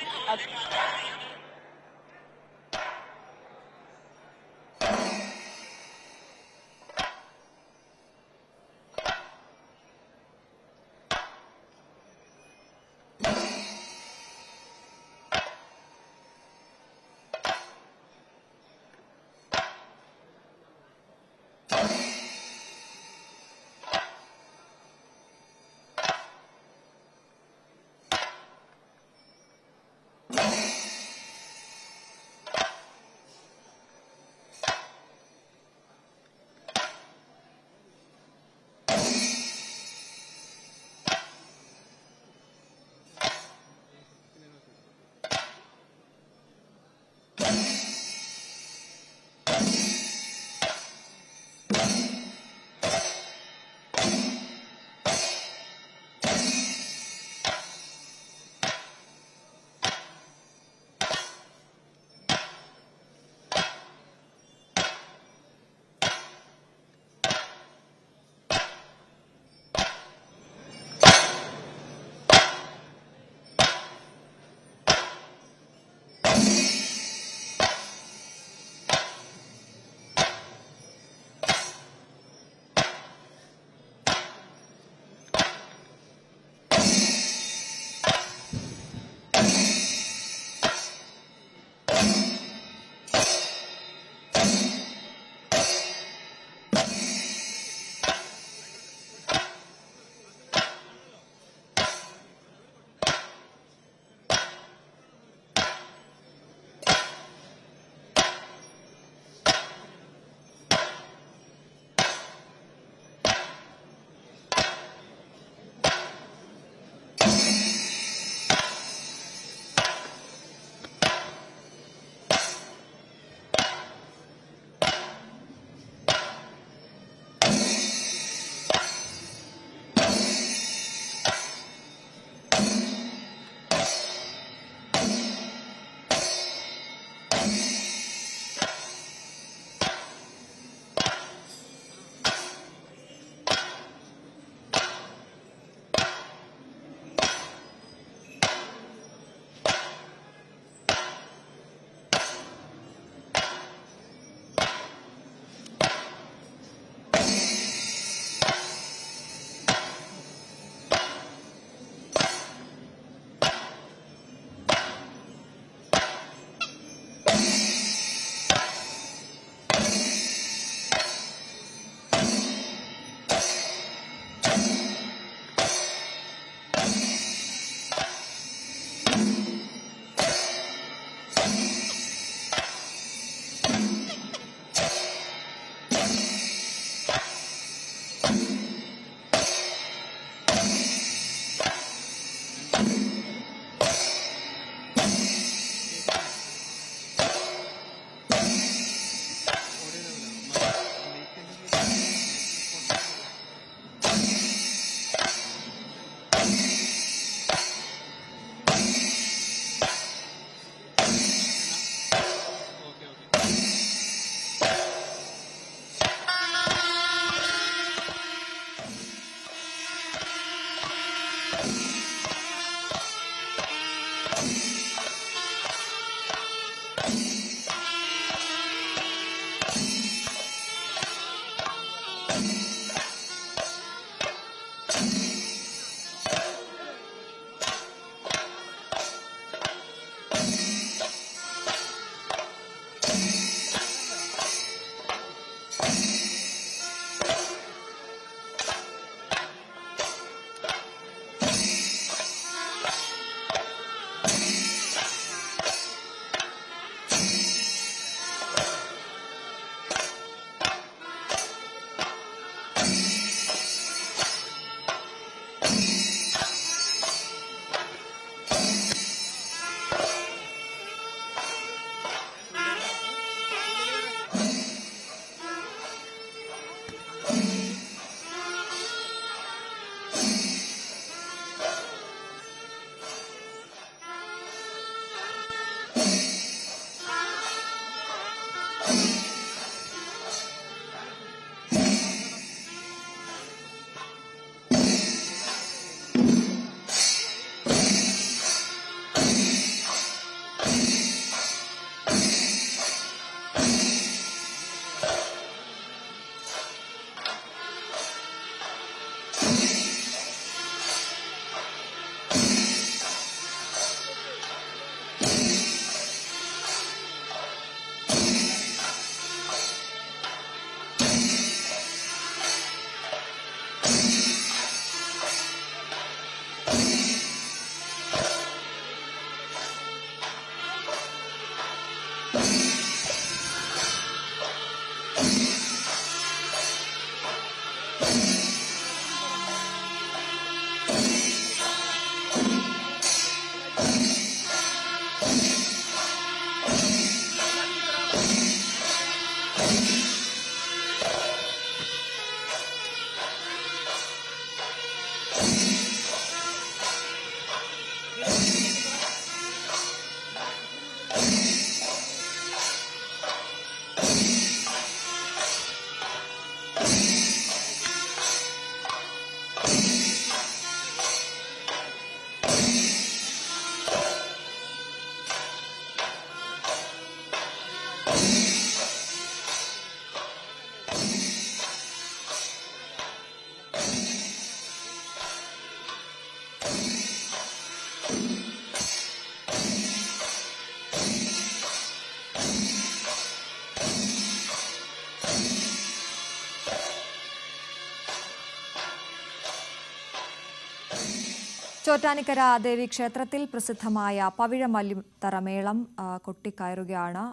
ചോറ്റാനിക്കര ദേവി ക്ഷേത്രത്തിൽ പ്രസിദ്ധമായ പവിഴമല്ലിത്തറ മേളം കൊട്ടിക്കയറുകയാണ്.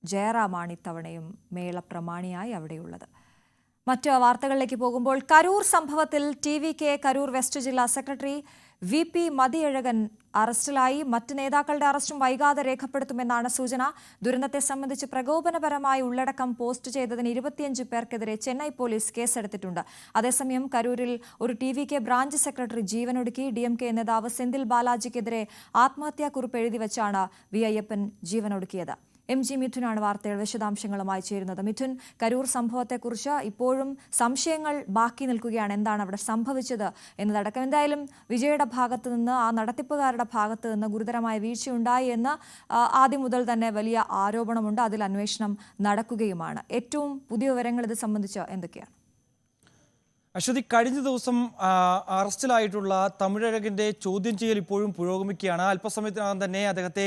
ജയറാമാണ് ഇത്തവണയും മേളപ്രമാണിയായി അവിടെയുള്ളത്. മറ്റ് വാർത്തകളിലേക്ക് പോകുമ്പോൾ കരൂർ സംഭവത്തിൽ TVK കരൂർ വെസ്റ്റ് ജില്ലാ സെക്രട്ടറി VP മതിയഴകൻ അറസ്റ്റിലായി. മറ്റ് നേതാക്കളുടെ അറസ്റ്റും വൈകാതെ രേഖപ്പെടുത്തുമെന്നാണ് സൂചന. ദുരന്തത്തെ സംബന്ധിച്ച് പ്രകോപനപരമായ ഉള്ളടക്കം പോസ്റ്റ് ചെയ്തതിന് 25 പേർക്കെതിരെ ചെന്നൈ പോലീസ് കേസെടുത്തിട്ടുണ്ട്. അതേസമയം കരൂരിൽ ഒരു TVK ബ്രാഞ്ച് സെക്രട്ടറി ജീവനൊടുക്കി. DMK നേതാവ് സെന്തിൽ ബാലാജിക്കെതിരെ ആത്മഹത്യാക്കുറിപ്പ് എഴുതിവെച്ചാണ് വി അയ്യപ്പൻ ജീവനൊടുക്കിയത്. MG മിഥുനാണ് വാർത്തകൾ വിശദാംശങ്ങളുമായി ചേരുന്നത്. മിഥുൻ, കരൂർ സംഭവത്തെക്കുറിച്ച് ഇപ്പോഴും സംശയങ്ങൾ ബാക്കി നിൽക്കുകയാണ്. എന്താണ് അവിടെ സംഭവിച്ചത് എന്നതടക്കം. എന്തായാലും വിജയുടെ ഭാഗത്തു നിന്ന്, ആ നടത്തിപ്പുകാരുടെ ഭാഗത്തു നിന്ന് ഗുരുതരമായ വീഴ്ചയുണ്ടായി എന്ന് ആദ്യം മുതൽ തന്നെ വലിയ ആരോപണമുണ്ട്. അതിൽ അന്വേഷണം നടക്കുകയുമാണ്. ഏറ്റവും പുതിയ വിവരങ്ങൾ ഇത് സംബന്ധിച്ച് എന്തൊക്കെയാണ്? അശ്വതി, കഴിഞ്ഞ ദിവസം അറസ്റ്റിലായിട്ടുള്ള തമിഴഴകിന്റെ ചോദ്യം ചെയ്യൽ ഇപ്പോഴും പുരോഗമിക്കുകയാണ്. അല്പസമയത്തിനകം തന്നെ അദ്ദേഹത്തെ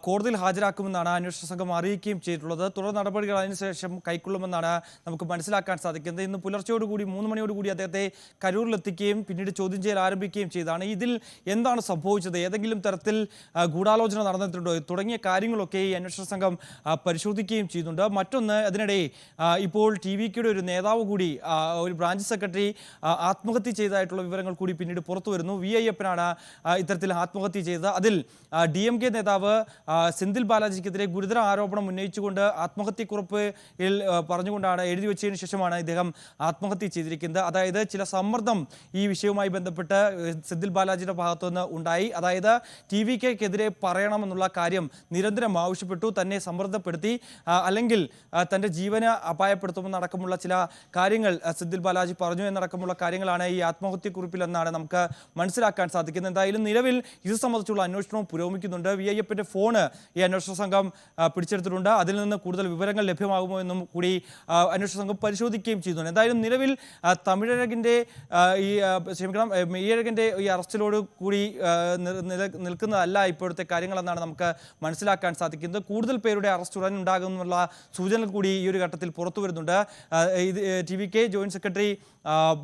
കോടതിയിൽ ഹാജരാക്കുമെന്നാണ് അന്വേഷണ സംഘം അറിയിക്കുകയും ചെയ്തിട്ടുള്ളത്. തുടർ നടപടികൾ അതിനുശേഷം കൈക്കൊള്ളുമെന്നാണ് നമുക്ക് മനസ്സിലാക്കാൻ സാധിക്കുന്നത്. ഇന്ന് പുലർച്ചയോടുകൂടി 3 മണിയോടുകൂടി അദ്ദേഹത്തെ കരൂരിലെത്തിക്കുകയും പിന്നീട് ചോദ്യം ചെയ്യൽ ആരംഭിക്കുകയും ചെയ്തതാണ്. ഇതിൽ എന്താണ് സംഭവിച്ചത്, ഏതെങ്കിലും തരത്തിൽ ഗൂഢാലോചന നടന്നിട്ടുണ്ടോ തുടങ്ങിയ കാര്യങ്ങളൊക്കെ ഈ അന്വേഷണ സംഘം പരിശോധിക്കുകയും ചെയ്യുന്നുണ്ട്. മറ്റൊന്ന്, അതിനിടെ ഇപ്പോൾ TVKയുടെ ഒരു നേതാവ് കൂടി, ഒരു ബ്രാഞ്ച് സെക്രട്ടറി ആത്മഹത്യ ചെയ്തതായിട്ടുള്ള വിവരങ്ങൾ കൂടി പിന്നീട് പുറത്തു വരുന്നു. വി അയ്യപ്പനാണ് ഇത്തരത്തിൽ ആത്മഹത്യ ചെയ്തത്. അതിൽ DMK നേതാവ് സെന്തിൽ ബാലാജിക്കെതിരെ ഗുരുതര ആരോപണം ഉന്നയിച്ചുകൊണ്ട് ആത്മഹത്യക്കുറിപ്പ് പറഞ്ഞുകൊണ്ടാണ് എഴുതി വെച്ചതിന് ശേഷമാണ് ഇദ്ദേഹം ആത്മഹത്യ ചെയ്തിരിക്കുന്നത്. അതായത് ചില സമ്മർദ്ദം ഈ വിഷയവുമായി ബന്ധപ്പെട്ട് സെന്തിൽ ബാലാജിയുടെ ഭാഗത്തുനിന്ന് ഉണ്ടായി. അതായത് TVKക്കെതിരെ പറയണമെന്നുള്ള കാര്യം നിരന്തരം ആവശ്യപ്പെട്ടു, തന്നെ സമ്മർദ്ദപ്പെടുത്തി, അല്ലെങ്കിൽ തൻ്റെ ജീവന് അപായപ്പെടുത്തുമെന്നടക്കമുള്ള ചില കാര്യങ്ങൾ സെന്തിൽ ബാലാജി പറഞ്ഞു എന്നടക്കമുള്ള കാര്യങ്ങളാണ് ഈ ആത്മഹത്യക്കുറിപ്പിൽ എന്നാണ് നമുക്ക് മനസ്സിലാക്കാൻ സാധിക്കുന്നത്. എന്തായാലും നിലവിൽ ഇത് സംബന്ധിച്ചുള്ള അന്വേഷണവും പുരോഗമിക്കുന്നുണ്ട്. വി അയ്യപ്പന്റെ ഫോണ് ഈ അന്വേഷണ സംഘം പിടിച്ചെടുത്തിട്ടുണ്ട്. അതിൽ നിന്ന് കൂടുതൽ വിവരങ്ങൾ ലഭ്യമാകുമോ എന്നും കൂടി അന്വേഷണ സംഘം പരിശോധിക്കുകയും ചെയ്യുന്നുണ്ട്. എന്തായാലും നിലവിൽ തമിഴഴകിന്റെ മെയ്യഴകിന്റെ ഈ അറസ്റ്റിലോട് കൂടി നിൽക്കുന്നതല്ല ഇപ്പോഴത്തെ കാര്യങ്ങളെന്നാണ് നമുക്ക് മനസ്സിലാക്കാൻ സാധിക്കുന്നത്. കൂടുതൽ പേരുടെ അറസ്റ്റ് ഉടൻ ഉണ്ടാകുമെന്നുള്ള സൂചനകൾ കൂടി ഈ ഒരു ഘട്ടത്തിൽ പുറത്തു വരുന്നുണ്ട്. TVK ജോയിന്റ് സെക്രട്ടറി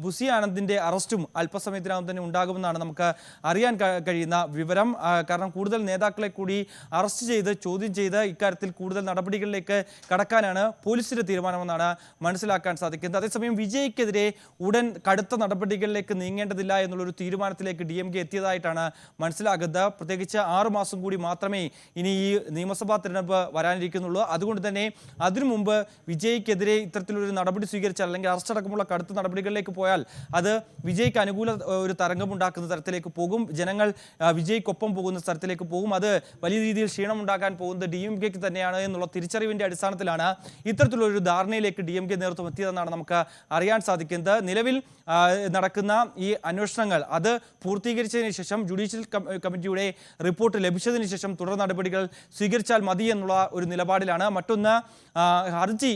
ബുസി ആനന്ദിന്റെ അറസ്റ്റും അല്പസമയത്തിനകം തന്നെ ഉണ്ടാകുമെന്നാണ് നമുക്ക് അറിയാൻ കഴിയുന്ന വിവരം. കാരണം കൂടുതൽ നേതാക്കളെ കൂടി അറസ്റ്റ് ചെയ്ത് ചോദ്യം ചെയ്ത് ഇക്കാര്യത്തിൽ കൂടുതൽ നടപടികളിലേക്ക് കടക്കാനാണ് പോലീസിന്റെ തീരുമാനമെന്നാണ് മനസ്സിലാക്കാൻ സാധിക്കുന്നത്. അതേസമയം വിജയ്ക്കെതിരെ ഉടൻ കടുത്ത നടപടികളിലേക്ക് നീങ്ങേണ്ടതില്ല എന്നുള്ളൊരു തീരുമാനത്തിലേക്ക് DMK എത്തിയതായിട്ടാണ് മനസ്സിലാകുന്നത്. പ്രത്യേകിച്ച് 6 മാസം കൂടി മാത്രമേ ഇനി ഈ നിയമസഭാ തെരഞ്ഞെടുപ്പ് വരാനിരിക്കുന്നുള്ളൂ. അതുകൊണ്ട് തന്നെ അതിനു മുമ്പ് വിജയ്ക്കെതിരെ ഇത്തരത്തിലൊരു നടപടി സ്വീകരിച്ചാൽ, അല്ലെങ്കിൽ അറസ്റ്റ് അടക്കമുള്ള കടുത്ത നടപടികളിലേക്ക് പോയാൽ അത് വിജയ്ക്ക് അനുകൂല ഒരു തരംഗമുണ്ടാക്കുന്ന തരത്തിലേക്ക് പോകും. ജനങ്ങൾ വിജയ്ക്കൊപ്പം പോകുന്ന തരത്തിലേക്ക് പോകും. അത് വലിയ രീതിയിൽ ക്ഷീണമുണ്ടാക്കാൻ പോകുന്നത് DMKക്ക് തന്നെയാണ് എന്നുള്ള തിരിച്ചറിവിന്റെ അടിസ്ഥാനത്തിലാണ് ഇത്തരത്തിലൊരു ധാരണയിലേക്ക് DMK നേതൃത്വം എത്തിയതെന്നാണ് നമുക്ക് അറിയാൻ സാധിക്കുന്നത്. നിലവിൽ നടക്കുന്ന ഈ അന്വേഷണങ്ങൾ അത് പൂർത്തീകരിച്ചതിന് ശേഷം, ജുഡീഷ്യൽ കമ്മിറ്റിയുടെ റിപ്പോർട്ട് ലഭിച്ചതിന് ശേഷം തുടർ നടപടികൾ സ്വീകരിച്ചാൽ മതി എന്നുള്ള ഒരു നിലപാടിലാണ്. മറ്റൊന്ന്, ഹർജി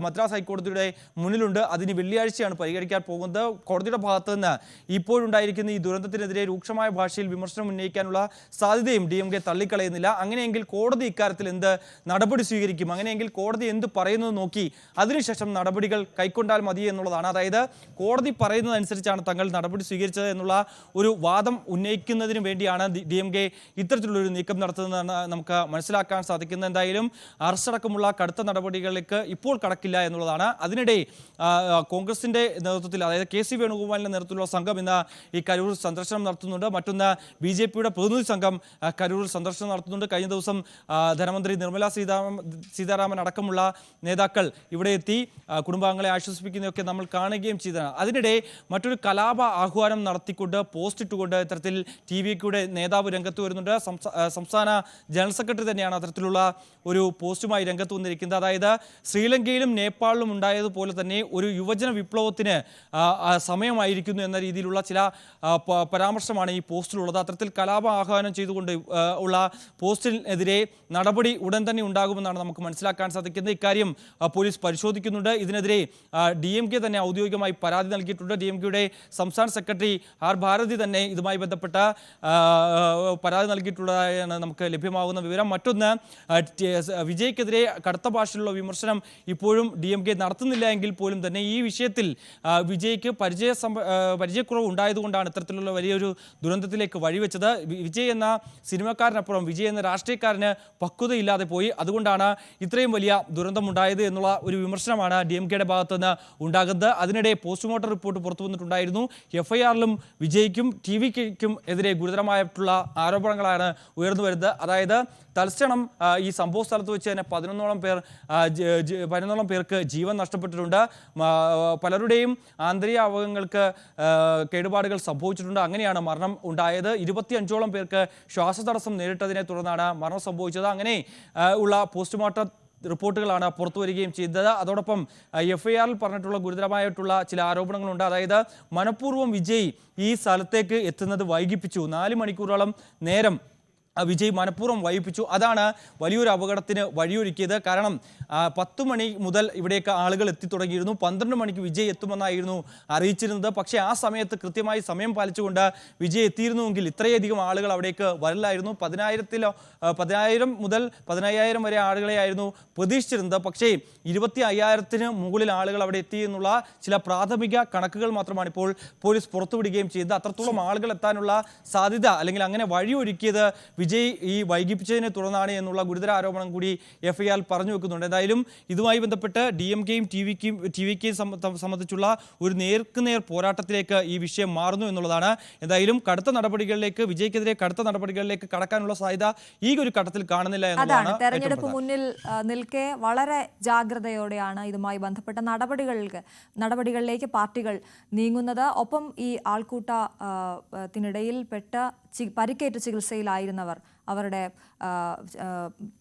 മദ്രാസ് ഹൈക്കോടതിയുടെ മുന്നിലുണ്ട്. അതിന് വെള്ളിയാഴ്ചയാണ് പരിഗണിക്കാൻ പോകുന്നത്. കോടതിയുടെ ഭാഗത്തു നിന്ന് ഇപ്പോഴുണ്ടായിരിക്കുന്ന ഈ ദുരന്തത്തിനെതിരെ രൂക്ഷമായ ഭാഷയിൽ വിമർശനം ഉന്നയിക്കാനുള്ള സാധ്യതയും DMK തള്ളിക്കളയുന്നില്ല. അങ്ങനെയെങ്കിൽ കോടതി ഇക്കാര്യത്തിൽ എന്ത് നടപടി സ്വീകരിക്കും, അങ്ങനെയെങ്കിൽ കോടതി എന്ത് പറയുന്നത് നോക്കി അതിനുശേഷം നടപടികൾ കൈക്കൊണ്ടാൽ മതി എന്നുള്ളതാണ്. അതായത് കോടതി പറയുന്നതനുസരിച്ചാണ് തങ്ങൾ നടപടി സ്വീകരിച്ചത് എന്നുള്ള ഒരു വാദം ഉന്നയിക്കുന്നതിന് വേണ്ടിയാണ് DMK ഇത്തരത്തിലുള്ളൊരു നീക്കം നടത്തുന്നതെന്ന് നമുക്ക് മനസ്സിലാക്കാൻ സാധിക്കുന്നത്. എന്തായാലും അറസ്റ്റ് അടക്കമുള്ള കടുത്ത നടപടികളിലേക്ക് ഇപ്പോൾ കടക്കില്ല എന്നുള്ളതാണ്. അതിനിടെ കോൺഗ്രസിന്റെ നേതൃത്വത്തിൽ, അതായത് KC വേണുഗോപാലിന്റെ നേതൃത്വത്തിലുള്ള സംഘം ഇന്ന് ഈ കരൂർ സന്ദർശനം നടത്തുന്നുണ്ട്. മറ്റൊന്ന്, BJPയുടെ പ്രതിനിധി സംഘം കരൂരിൽ സന്ദർശനം നടത്തുന്നുണ്ട്. കഴിഞ്ഞ ദിവസം ധനമന്ത്രി നിർമ്മല സീതാരാമൻ അടക്കമുള്ള നേതാക്കൾ ഇവിടെ എത്തി കുടുംബാംഗങ്ങളെ ആശ്വസിപ്പിക്കുന്നതൊക്കെ നമ്മൾ കാണുകയും ചെയ്തതാണ്. അതിനിടെ മറ്റൊരു കലാപ ആഹ്വാനം നടത്തിക്കൊണ്ട്, പോസ്റ്റ് ഇട്ടുകൊണ്ട് ഇത്തരത്തിൽ TVKയുടെ നേതാവ് രംഗത്ത് വരുന്നുണ്ട്. സംസ്ഥാന ജനറൽ സെക്രട്ടറി തന്നെയാണ് അത്തരത്തിലുള്ള ഒരു പോസ്റ്റുമായി രംഗത്ത് വന്നിരിക്കുന്നത്. അതായത് ശ്രീലങ്കയിലും നേപ്പാളിലും ഉണ്ടായതുപോലെ തന്നെ ഒരു യുവജന വിപ്ലവത്തിന് സമയമായിരിക്കുന്നു എന്ന രീതിയിലുള്ള ചില പരാമർശമാണ് ഈ പോസ്റ്റിലുള്ളത്. അത്തരത്തിൽ കലാപ ആഹ്വാനം ചെയ്തുകൊണ്ട് ഉള്ള പോസ്റ്റിനെതിരെ നടപടി ഉടൻ തന്നെ ഉണ്ടാകുമെന്നാണ് നമുക്ക് മനസ്സിലാക്കാൻ സാധിക്കുന്നത്. ഇക്കാര്യം പോലീസ് പരിശോധിക്കുന്നുണ്ട്. ഇതിനെതിരെ DMK തന്നെ ഔദ്യോഗികമായി പരാതി നൽകിയിട്ടുണ്ട്. DMKയുടെ സംസ്ഥാന സെക്രട്ടറി ആർ ഭാരതി തന്നെ ഇതുമായി ബന്ധപ്പെട്ട പരാതി നൽകിയിട്ടുള്ളതായാണ് നമുക്ക് ലഭ്യമാകുന്ന വിവരം. മറ്റൊന്ന്, വിജയ്ക്കെതിരെ കടുത്ത ഭാഷയിലുള്ള വിമർശനം ഇപ്പോഴും DMK നടത്തുന്നില്ല എങ്കിൽ പോലും തന്നെ ഈ വിഷയത്തിൽ വിജയ്ക്ക് പരിചയക്കുറവ് ഉണ്ടായതുകൊണ്ടാണ് ഇത്തരത്തിലുള്ള വലിയൊരു ദുരന്തത്തിലേക്ക് വഴിവെച്ചത്. വിജയ് എന്ന സിനിമക്കാരനപ്പുറം വിജയ് എന്ന രാഷ്ട്രീയക്കാരന് പക്വതയില്ലാതെ പോയി, അതുകൊണ്ടാണ് ഇത്രയും വലിയ ദുരന്തമുണ്ടായത് എന്നുള്ള ഒരു വിമർശനമാണ് DMKയുടെ ഭാഗത്തുനിന്ന് ഉണ്ടാകുന്നത്. അതിനിടെ പോസ്റ്റ്മോർട്ടം റിപ്പോർട്ട് പുറത്തു വന്നിട്ടുണ്ടായിരുന്നു. FIRലും വിജയ്ക്കും TVKയ്ക്കും എതിരെ ഗുരുതരമായിട്ടുള്ള ആരോപണങ്ങളാണ് ഉയർന്നു വരുന്നത്. അതായത് തൽക്ഷണം ഈ സംഭവ സ്ഥലത്ത് വെച്ച് തന്നെ 11ഓളം പേർക്ക് ജീവൻ നഷ്ടപ്പെട്ടിട്ടുണ്ട്. പലരുടെയും ആന്തരിക അവയവങ്ങൾക്ക് കേടുപാടുകൾ സംഭവിച്ചിട്ടുണ്ട്. അങ്ങനെയാണ് മരണം ഉണ്ടായത്. 25ഓളം പേർക്ക് ശ്വാസതടസ്സം നേരിട്ടതിനെ തുടർന്നാണ് മരണം സംഭവിച്ചത്. അങ്ങനെ ഉള്ള പോസ്റ്റ്മോർട്ടം റിപ്പോർട്ടുകളാണ് പുറത്തു വരികയും ചെയ്തത്. അതോടൊപ്പം FIRൽ പറഞ്ഞിട്ടുള്ള ഗുരുതരമായിട്ടുള്ള ചില ആരോപണങ്ങളുണ്ട്. അതായത് മനഃപൂർവ്വം വിജയ് ഈ സ്ഥലത്തേക്ക് എത്തുന്നത് വൈകിപ്പിച്ചു. 4 മണിക്കൂറോളം നേരം വിജയ് മനഃപൂർവ്വം വൈകിപ്പിച്ചു. അതാണ് വലിയൊരു അപകടത്തിന് വഴിയൊരുക്കിയത്. കാരണം 10 മണി മുതൽ ഇവിടേക്ക് ആളുകൾ എത്തിത്തുടങ്ങിയിരുന്നു. 12 മണിക്ക് വിജയ് എത്തുമെന്നായിരുന്നു അറിയിച്ചിരുന്നത്. പക്ഷേ ആ സമയത്ത് കൃത്യമായി സമയം പാലിച്ചുകൊണ്ട് വിജയ് എത്തിയിരുന്നുവെങ്കിൽ ഇത്രയധികം ആളുകൾ അവിടേക്ക് വരില്ലായിരുന്നു. 10,000 മുതൽ 15,000 വരെ ആളുകളെയായിരുന്നു പ്രതീക്ഷിച്ചിരുന്നത്. പക്ഷേ 25,000-ന് മുകളിൽ ആളുകൾ അവിടെ എത്തി എന്നുള്ള ചില പ്രാഥമിക കണക്കുകൾ മാത്രമാണ് ഇപ്പോൾ പോലീസ് പുറത്തുവിടുകയും ചെയ്തത്. അത്രത്തോളം ആളുകൾ എത്താനുള്ള സാധ്യത അല്ലെങ്കിൽ അങ്ങനെ വഴിയൊരുക്കിയത് വിജയ് ഈ വൈകിപ്പിച്ചതിനെ തുടർന്നാണ് എന്നുള്ള ഗുരുതര ആരോപണം കൂടി FIR പറഞ്ഞു വെക്കുന്നുണ്ട്. എന്തായാലും ഇതുമായി ബന്ധപ്പെട്ട് DMKയും TVKയും സംബന്ധിച്ചുള്ള ഒരു നേർക്കുനേർ പോരാട്ടത്തിലേക്ക് ഈ വിഷയം മാറുന്നു എന്നുള്ളതാണ്. എന്തായാലും കടുത്ത നടപടികളിലേക്ക് വിജയ്ക്കെതിരെ കടുത്ത നടപടികളിലേക്ക് കടക്കാനുള്ള സാധ്യത ഈ ഒരു ഘട്ടത്തിൽ കാണുന്നില്ല എന്നതാണ്. തെരഞ്ഞെടുപ്പ് മുന്നിൽ നിൽക്കെ വളരെ ജാഗ്രതയോടെയാണ് ഇതുമായി ബന്ധപ്പെട്ട നടപടികളിലേക്ക് പാർട്ടികൾ നീങ്ങുന്നത്. ഒപ്പം ഈ ആൾക്കൂട്ടത്തിനിടയിൽ പരിക്കേറ്റ് ചികിത്സയിലായിരുന്നവർ അവരുടെ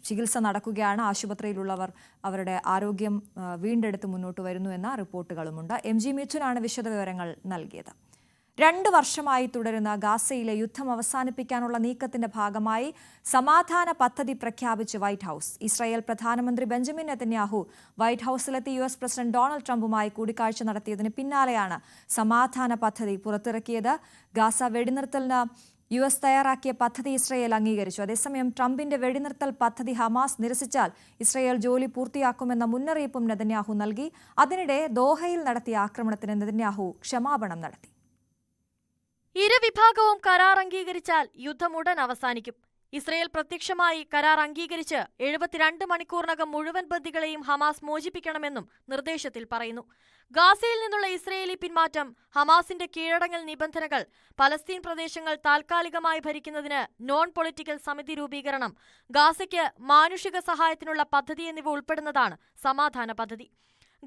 ചികിത്സ നടക്കുകയാണ്. ആശുപത്രിയിലുള്ളവർ അവരുടെ ആരോഗ്യം വീണ്ടെടുത്ത് മുന്നോട്ട് വരുന്നു എന്ന റിപ്പോർട്ടുകളുമുണ്ട്. MG മിഥുനാണ് വിശദവിവരങ്ങൾ നൽകിയത്. 2 വർഷമായി തുടരുന്ന ഗാസയിലെ യുദ്ധം അവസാനിപ്പിക്കാനുള്ള നീക്കത്തിന്റെ ഭാഗമായി സമാധാന പദ്ധതി പ്രഖ്യാപിച്ച് വൈറ്റ് ഹൌസ്. ഇസ്രായേൽ പ്രധാനമന്ത്രി ബെഞ്ചമിൻ നെതന്യാഹു വൈറ്റ് ഹൌസിലെത്തി US പ്രസിഡന്റ് ഡൊണാൾഡ് ട്രംപുമായി കൂടിക്കാഴ്ച നടത്തിയതിന് പിന്നാലെയാണ് സമാധാന പദ്ധതി പുറത്തിറക്കിയത്. ഗാസ വെടിനിർത്തലിന് US തയ്യാറാക്കിയ പദ്ധതി ഇസ്രായേൽ അംഗീകരിച്ചു. അതേസമയം ട്രംപിന്റെ വെടിനിർത്തൽ പദ്ധതി ഹമാസ് നിരസിച്ചാൽ ഇസ്രായേൽ ജോലി പൂർത്തിയാക്കുമെന്ന മുന്നറിയിപ്പും നെതന്യാഹു നൽകി. അതിനിടെ ദോഹയിൽ നടത്തിയ ആക്രമണത്തിന് നെതന്യാഹു ക്ഷമാപണം നടത്തി. ഇരുവിഭാഗവും കരാർ അംഗീകരിച്ചാൽ യുദ്ധം ഉടൻ അവസാനിക്കും. ഇസ്രയേൽ പ്രത്യക്ഷമായി കരാർ അംഗീകരിച്ച് 72 മണിക്കൂറിനകം മുഴുവൻ ബന്ദികളെയും ഹമാസ് മോചിപ്പിക്കണമെന്നും നിർദ്ദേശത്തിൽ പറയുന്നു. ഗാസയിൽ നിന്നുള്ള ഇസ്രയേലി പിന്മാറ്റം, ഹമാസിന്റെ കീഴടങ്ങൽ നിബന്ധനകൾ, പലസ്തീൻ പ്രദേശങ്ങൾ താൽക്കാലികമായി ഭരിക്കുന്നതിന് നോൺ പൊളിറ്റിക്കൽ സമിതി രൂപീകരണം, ഗാസയ്ക്ക് മാനുഷിക സഹായത്തിനുള്ള പദ്ധതി എന്നിവ ഉൾപ്പെടുന്നതാണ് സമാധാന പദ്ധതി.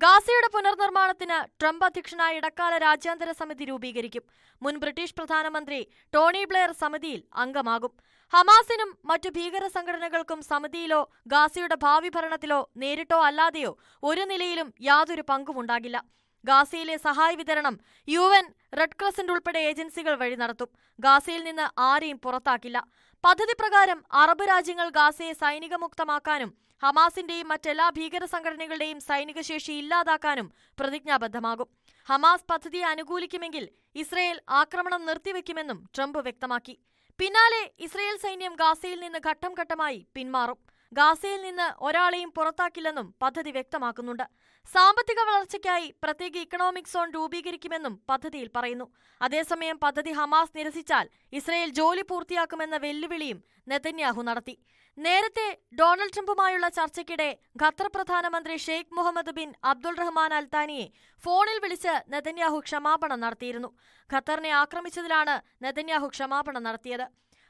ഗാസയുടെ പുനർനിർമ്മാണത്തിന് ട്രംപ് അധ്യക്ഷനായ ഇടക്കാല രാജ്യാന്തര സമിതി രൂപീകരിക്കും. മുൻ ബ്രിട്ടീഷ് പ്രധാനമന്ത്രി ടോണി ബ്ലെയർ സമിതിയിൽ അംഗമാകും. ഹമാസിനും മറ്റു ഭീകര സംഘടനകൾക്കും സമിതിയിലോ ഗാസയുടെ ഭാവി ഭരണത്തിലോ നേരിട്ടോ അല്ലാതെയോ ഒരു നിലയിലും യാതൊരു പങ്കുമുണ്ടാകില്ല. ഗാസയിലെ സഹായ വിതരണം UN, റെഡ് ക്രസന്റ് ഉൾപ്പെടെ ഏജൻസികൾ വഴി നടത്തും. ഗാസയിൽ നിന്ന് ആരെയും പുറത്താക്കില്ല. പദ്ധതി പ്രകാരം അറബ് രാജ്യങ്ങൾ ഗാസയെ സൈനികമുക്തമാക്കാനും ഹമാസിന്റെയും മറ്റെല്ലാ ഭീകര സംഘടനകളുടെയും സൈനിക ശേഷി ഇല്ലാതാക്കാനും പ്രതിജ്ഞാബദ്ധമാകും. ഹമാസ് പദ്ധതിയെ അനുകൂലിക്കുമെങ്കിൽ ഇസ്രയേൽ ആക്രമണം നിർത്തിവെക്കുമെന്നും ട്രംപ് വ്യക്തമാക്കി. പിന്നാലെ ഇസ്രയേൽ സൈന്യം ഗാസയിൽ നിന്ന് ഘട്ടം ഘട്ടമായി പിന്മാറും. ഗാസയിൽ നിന്ന് ഒരാളെയും പുറത്താക്കില്ലെന്നും പദ്ധതി വ്യക്തമാക്കുന്നുണ്ട്. സാമ്പത്തിക വളർച്ചയ്ക്കായി പ്രത്യേക ഇക്കണോമിക് സോൺ രൂപീകരിക്കുമെന്നും പദ്ധതിയിൽ പറയുന്നു. അതേസമയം പദ്ധതി ഹമാസ് നിരസിച്ചാൽ ഇസ്രയേൽ ജോലി പൂർത്തിയാക്കുമെന്ന വെല്ലുവിളിയും നെതന്യാഹു നടത്തി. നേരത്തെ ഡൊണാൾഡ് ട്രംപുമായുള്ള ചർച്ചയ്ക്കിടെ ഖത്തർ പ്രധാനമന്ത്രി ഷെയ്ഖ് മുഹമ്മദ് ബിൻ അബ്ദുൾ റഹ്മാൻ അൽ താനിയെ ഫോണിൽ വിളിച്ച് നെതന്യാഹു ക്ഷമാപണം നടത്തിയിരുന്നു. ഖത്തറിനെ ആക്രമിച്ചതിലാണ് നെതന്യാഹു ക്ഷമാപണം നടത്തിയത്.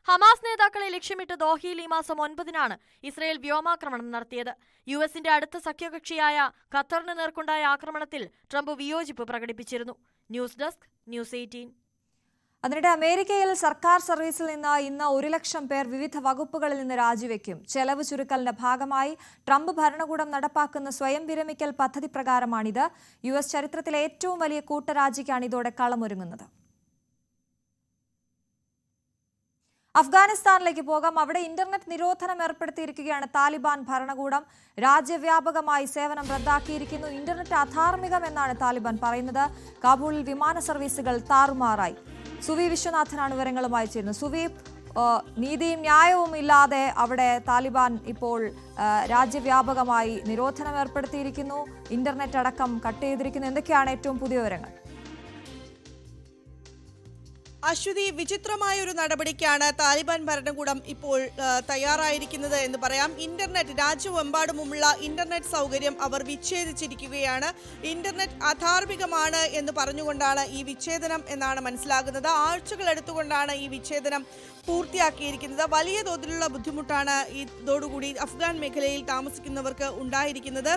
ഹമാസ് നേതാക്കളെ ലക്ഷ്യമിട്ട് ദോഹയിൽ ഈ മാസം 9-നാണ് ഇസ്രയേൽ വ്യോമാക്രമണം നടത്തിയത്. US-ന്റെ അടുത്ത സഖ്യകക്ഷിയായ ഖത്തറിന് നേർക്കുണ്ടായ ആക്രമണത്തിൽ ട്രംപ് വിയോജിപ്പ് പ്രകടിപ്പിച്ചിരുന്നു. News desk, News 18. അതിനിടെ അമേരിക്കയിൽ സർക്കാർ സർവീസിൽ നിന്ന് ഇന്ന് 1 ലക്ഷം പേർ വിവിധ വകുപ്പുകളിൽ നിന്ന് രാജിവെക്കും. ചെലവ് ചുരുക്കലിന്റെ ഭാഗമായി ട്രംപ് ഭരണകൂടം നടപ്പാക്കുന്ന സ്വയം വിരമിക്കൽ പദ്ധതി പ്രകാരമാണിത്. US ചരിത്രത്തിലെ ഏറ്റവും വലിയ കൂട്ടരാജിക്കാണ് ഇതോടെ കളമൊരുങ്ങുന്നത്. അഫ്ഗാനിസ്ഥാനിലേക്ക് പോകാം. അവിടെ ഇന്റർനെറ്റ് നിരോധനം ഏർപ്പെടുത്തിയിരിക്കുകയാണ് താലിബാൻ ഭരണകൂടം. രാജ്യവ്യാപകമായി സേവനം റദ്ദാക്കിയിരിക്കുന്നു. ഇന്റർനെറ്റ് അധാർമികമെന്നാണ് താലിബാൻ പറയുന്നത്. കാബൂളിൽ വിമാന സർവീസുകൾ താറുമാറായി. സുവി വിശ്വനാഥനാണ് വിവരങ്ങളുമായി ചേരുന്നത്. സുവി, നീതിയും ന്യായവും ഇല്ലാതെ അവിടെ താലിബാൻ ഇപ്പോൾ രാജ്യവ്യാപകമായി നിരോധനം ഏർപ്പെടുത്തിയിരിക്കുന്നു. ഇന്റർനെറ്റ് അടക്കം കട്ട് ചെയ്തിരിക്കുന്നു. എന്തൊക്കെയാണ് ഏറ്റവും പുതിയ വിവരങ്ങൾ? അശ്വതി, വിചിത്രമായ ഒരു നടപടിക്കാണ് താലിബാൻ ഭരണകൂടം ഇപ്പോൾ തയ്യാറായിരിക്കുന്നത് എന്ന് പറയാം. ഇന്റർനെറ്റ് രാജ്യമെമ്പാടുമുള്ള ഇന്റർനെറ്റ് സൗകര്യം അവർ വിച്ഛേദിച്ചിരിക്കുകയാണ്. ഇന്റർനെറ്റ് അധാർമികമാണ് എന്ന് പറഞ്ഞുകൊണ്ടാണ് ഈ വിച്ഛേദനം എന്നാണ് മനസ്സിലാകുന്നത്. ആഴ്ചകൾ എടുത്തുകൊണ്ടാണ് ഈ വിച്ഛേദനം പൂർത്തിയാക്കിയിരിക്കുന്നത്. വലിയ തോതിലുള്ള ബുദ്ധിമുട്ടാണ് ഇതോടുകൂടി അഫ്ഗാൻ മേഖലയിൽ താമസിക്കുന്നവർക്ക് ഉണ്ടായിരിക്കുന്നത്.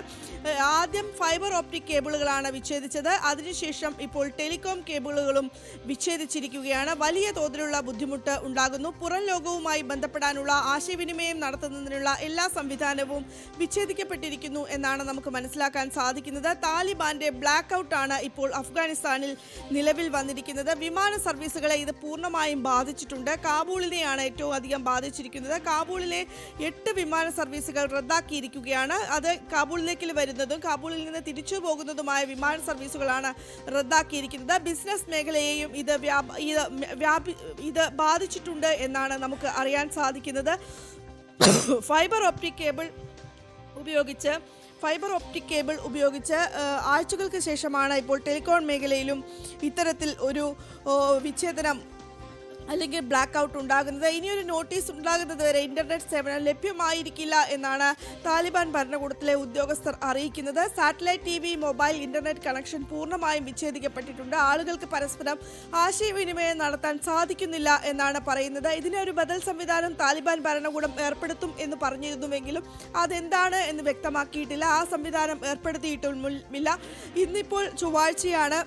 ആദ്യം ഫൈബർ ഓപ്റ്റിക് കേബിളുകളാണ് വിച്ഛേദിച്ചത്. അതിനുശേഷം ഇപ്പോൾ ടെലികോം കേബിളുകളും വിച്ഛേദിച്ചിരിക്കുകയാണ്. വലിയ തോതിലുള്ള ബുദ്ധിമുട്ട് ഉണ്ടാകുന്നു. പുറം ലോകവുമായി ബന്ധപ്പെടാനുള്ള ആശയവിനിമയം നടത്തുന്നതിനുള്ള എല്ലാ സംവിധാനവും വിച്ഛേദിക്കപ്പെട്ടിരിക്കുന്നു എന്നാണ് നമുക്ക് മനസ്സിലാക്കാൻ സാധിക്കുന്നത്. താലിബാന്റെ ബ്ലാക്ക് ഔട്ടാണ് ഇപ്പോൾ അഫ്ഗാനിസ്ഥാനിൽ നിലവിൽ വന്നിരിക്കുന്നത്. വിമാന സർവീസുകളെ ഇത് പൂർണ്ണമായും ബാധിച്ചിട്ടുണ്ട്. കാബൂളിനെയാണ് ഏറ്റവും അധികം ബാധിച്ചിരിക്കുന്നത്. കാബൂളിലെ 8 വിമാന സർവീസുകൾ റദ്ദാക്കിയിരിക്കുകയാണ്. അത് കാബൂളിലേക്ക് വരുന്നതും കാബൂളിൽ നിന്ന് തിരിച്ചു പോകുന്നതുമായ വിമാന സർവീസുകളാണ് റദ്ദാക്കിയിരിക്കുന്നത്. ബിസിനസ് മേഖലയെയും ഇത് ബാധിച്ചിട്ടുണ്ട് എന്നാണ് നമുക്ക് അറിയാൻ സാധിക്കുന്നത്. ഫൈബർ ഓപ്റ്റിക് കേബിൾ ഉപയോഗിച്ച് ആഴ്ചകൾക്ക് ശേഷമാണ് ഇപ്പോൾ ടെലികോം മേഖലയിലും ഇത്തരത്തിൽ ഒരു വിച്ഛേദനം അല്ലെങ്കിൽ ബ്ലാക്ക് ഔട്ട് ഉണ്ടാകുന്നത്. ഇനിയൊരു നോട്ടീസ് ഉണ്ടാകുന്നത് വരെ ഇന്റർനെറ്റ് സേവനം ലഭ്യമായിരിക്കില്ല എന്നാണ് താലിബാൻ ഭരണകൂടത്തിലെ ഉദ്യോഗസ്ഥർ അറിയിക്കുന്നത്. Satellite TV, mobile internet connection പൂർണ്ണമായും വിച്ഛേദിക്കപ്പെട്ടിട്ടുണ്ട്. ആളുകൾക്ക് പരസ്പരം ആശയവിനിമയം നടത്താൻ സാധിക്കുന്നില്ല എന്നാണ് പറയുന്നത്. ഇതിനൊരു ബദൽ സംവിധാനം താലിബാൻ ഭരണകൂടം ഏർപ്പെടുത്തും എന്ന് പറഞ്ഞിരുന്നുവെങ്കിലും അതെന്താണ് എന്ന് വ്യക്തമാക്കിയിട്ടില്ല. ആ സംവിധാനം ഏർപ്പെടുത്തിയിട്ടുമില്ല. ഇന്നിപ്പോൾ ചൊവ്വാഴ്ചയാണ്.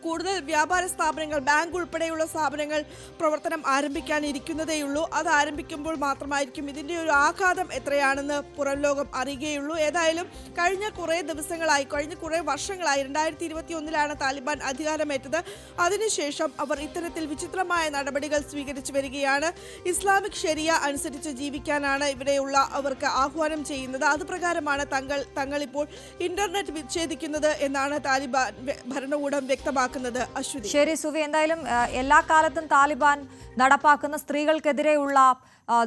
കൂടുതൽ വ്യാപാര സ്ഥാപനങ്ങൾ, ബാങ്ക് ഉൾപ്പെടെയുള്ള സ്ഥാപനങ്ങൾ പ്രവർത്തനം ആരംഭിക്കാനിരിക്കുന്നതേയുള്ളൂ. അത് ആരംഭിക്കുമ്പോൾ മാത്രമായിരിക്കും ഇതിൻ്റെ ഒരു ആഘാതം എത്രയാണെന്ന് പുറം ലോകം അറിയുകയുള്ളൂ. ഏതായാലും കഴിഞ്ഞ കുറേ വർഷങ്ങളായി 2021 താലിബാൻ അധികാരമേറ്റത്. അതിനുശേഷം അവർ ഇത്തരത്തിൽ വിചിത്രമായ നടപടികൾ സ്വീകരിച്ചു വരികയാണ്. ഇസ്ലാമിക് ശരിയ അനുസരിച്ച് ജീവിക്കാനാണ് ഇവിടെയുള്ള അവർക്ക് ആഹ്വാനം ചെയ്യുന്നത്. അതുപ്രകാരമാണ് തങ്ങളിപ്പോൾ ഇന്റർനെറ്റ് വിച്ഛേദിക്കുന്നത് എന്നാണ് താലിബാൻ ഭരണകൂടം വ്യക്തമാക്കുന്നത്. ശരി സുവി, എന്തായാലും എല്ലാ കാലത്തും താലിബാൻ നടപ്പാക്കുന്ന സ്ത്രീകൾക്കെതിരെയുള്ള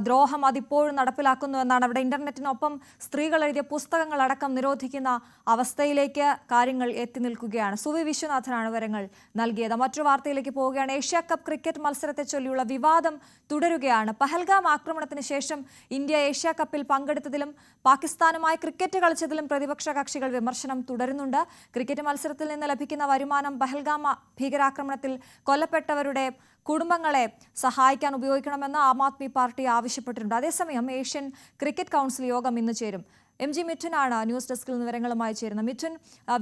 ദ്രോഹം അതിപ്പോഴും നടപ്പിലാക്കുന്നു എന്നാണ്. അവിടെ ഇന്റർനെറ്റിനൊപ്പം സ്ത്രീകൾ എഴുതിയ പുസ്തകങ്ങളടക്കം നിരോധിക്കുന്ന അവസ്ഥയിലേക്ക് കാര്യങ്ങൾ എത്തി നിൽക്കുകയാണ്. സുവി വിശ്വനാഥനാണ് വിവരങ്ങൾ നൽകിയത്. മറ്റൊരു വാർത്തയിലേക്ക് പോവുകയാണ്. ഏഷ്യ കപ്പ് ക്രിക്കറ്റ് മത്സരത്തെ ചൊല്ലിയുള്ള വിവാദം തുടരുകയാണ്. പഹൽഗാം ആക്രമണത്തിന് ശേഷം ഇന്ത്യ ഏഷ്യ കപ്പിൽ പങ്കെടുത്തതിലും പാകിസ്ഥാനുമായി ക്രിക്കറ്റ് കളിച്ചതിലും പ്രതിപക്ഷ കക്ഷികൾ വിമർശനം തുടരുന്നുണ്ട്. ക്രിക്കറ്റ് മത്സരത്തിൽ നിന്ന് ലഭിക്കുന്ന വരുമാനം പഹൽഗാം ഭീകരാക്രമണത്തിൽ കൊല്ലപ്പെട്ടവരുടെ കുടുംബങ്ങളെ സഹായിക്കാൻ ഉപയോഗിക്കണമെന്ന് ആം ആദ്മി പാർട്ടി ആവശ്യപ്പെട്ടിട്ടുണ്ട്. അതേസമയം ഏഷ്യൻ ക്രിക്കറ്റ് കൗൺസിൽ യോഗം ഇന്ന് ചേരും. MG മിഥുനാണ് ന്യൂസ് ഡെസ്കിൽ നിന്ന് വിവരങ്ങളുമായി ചേരുന്നത്. മിഥുൻ,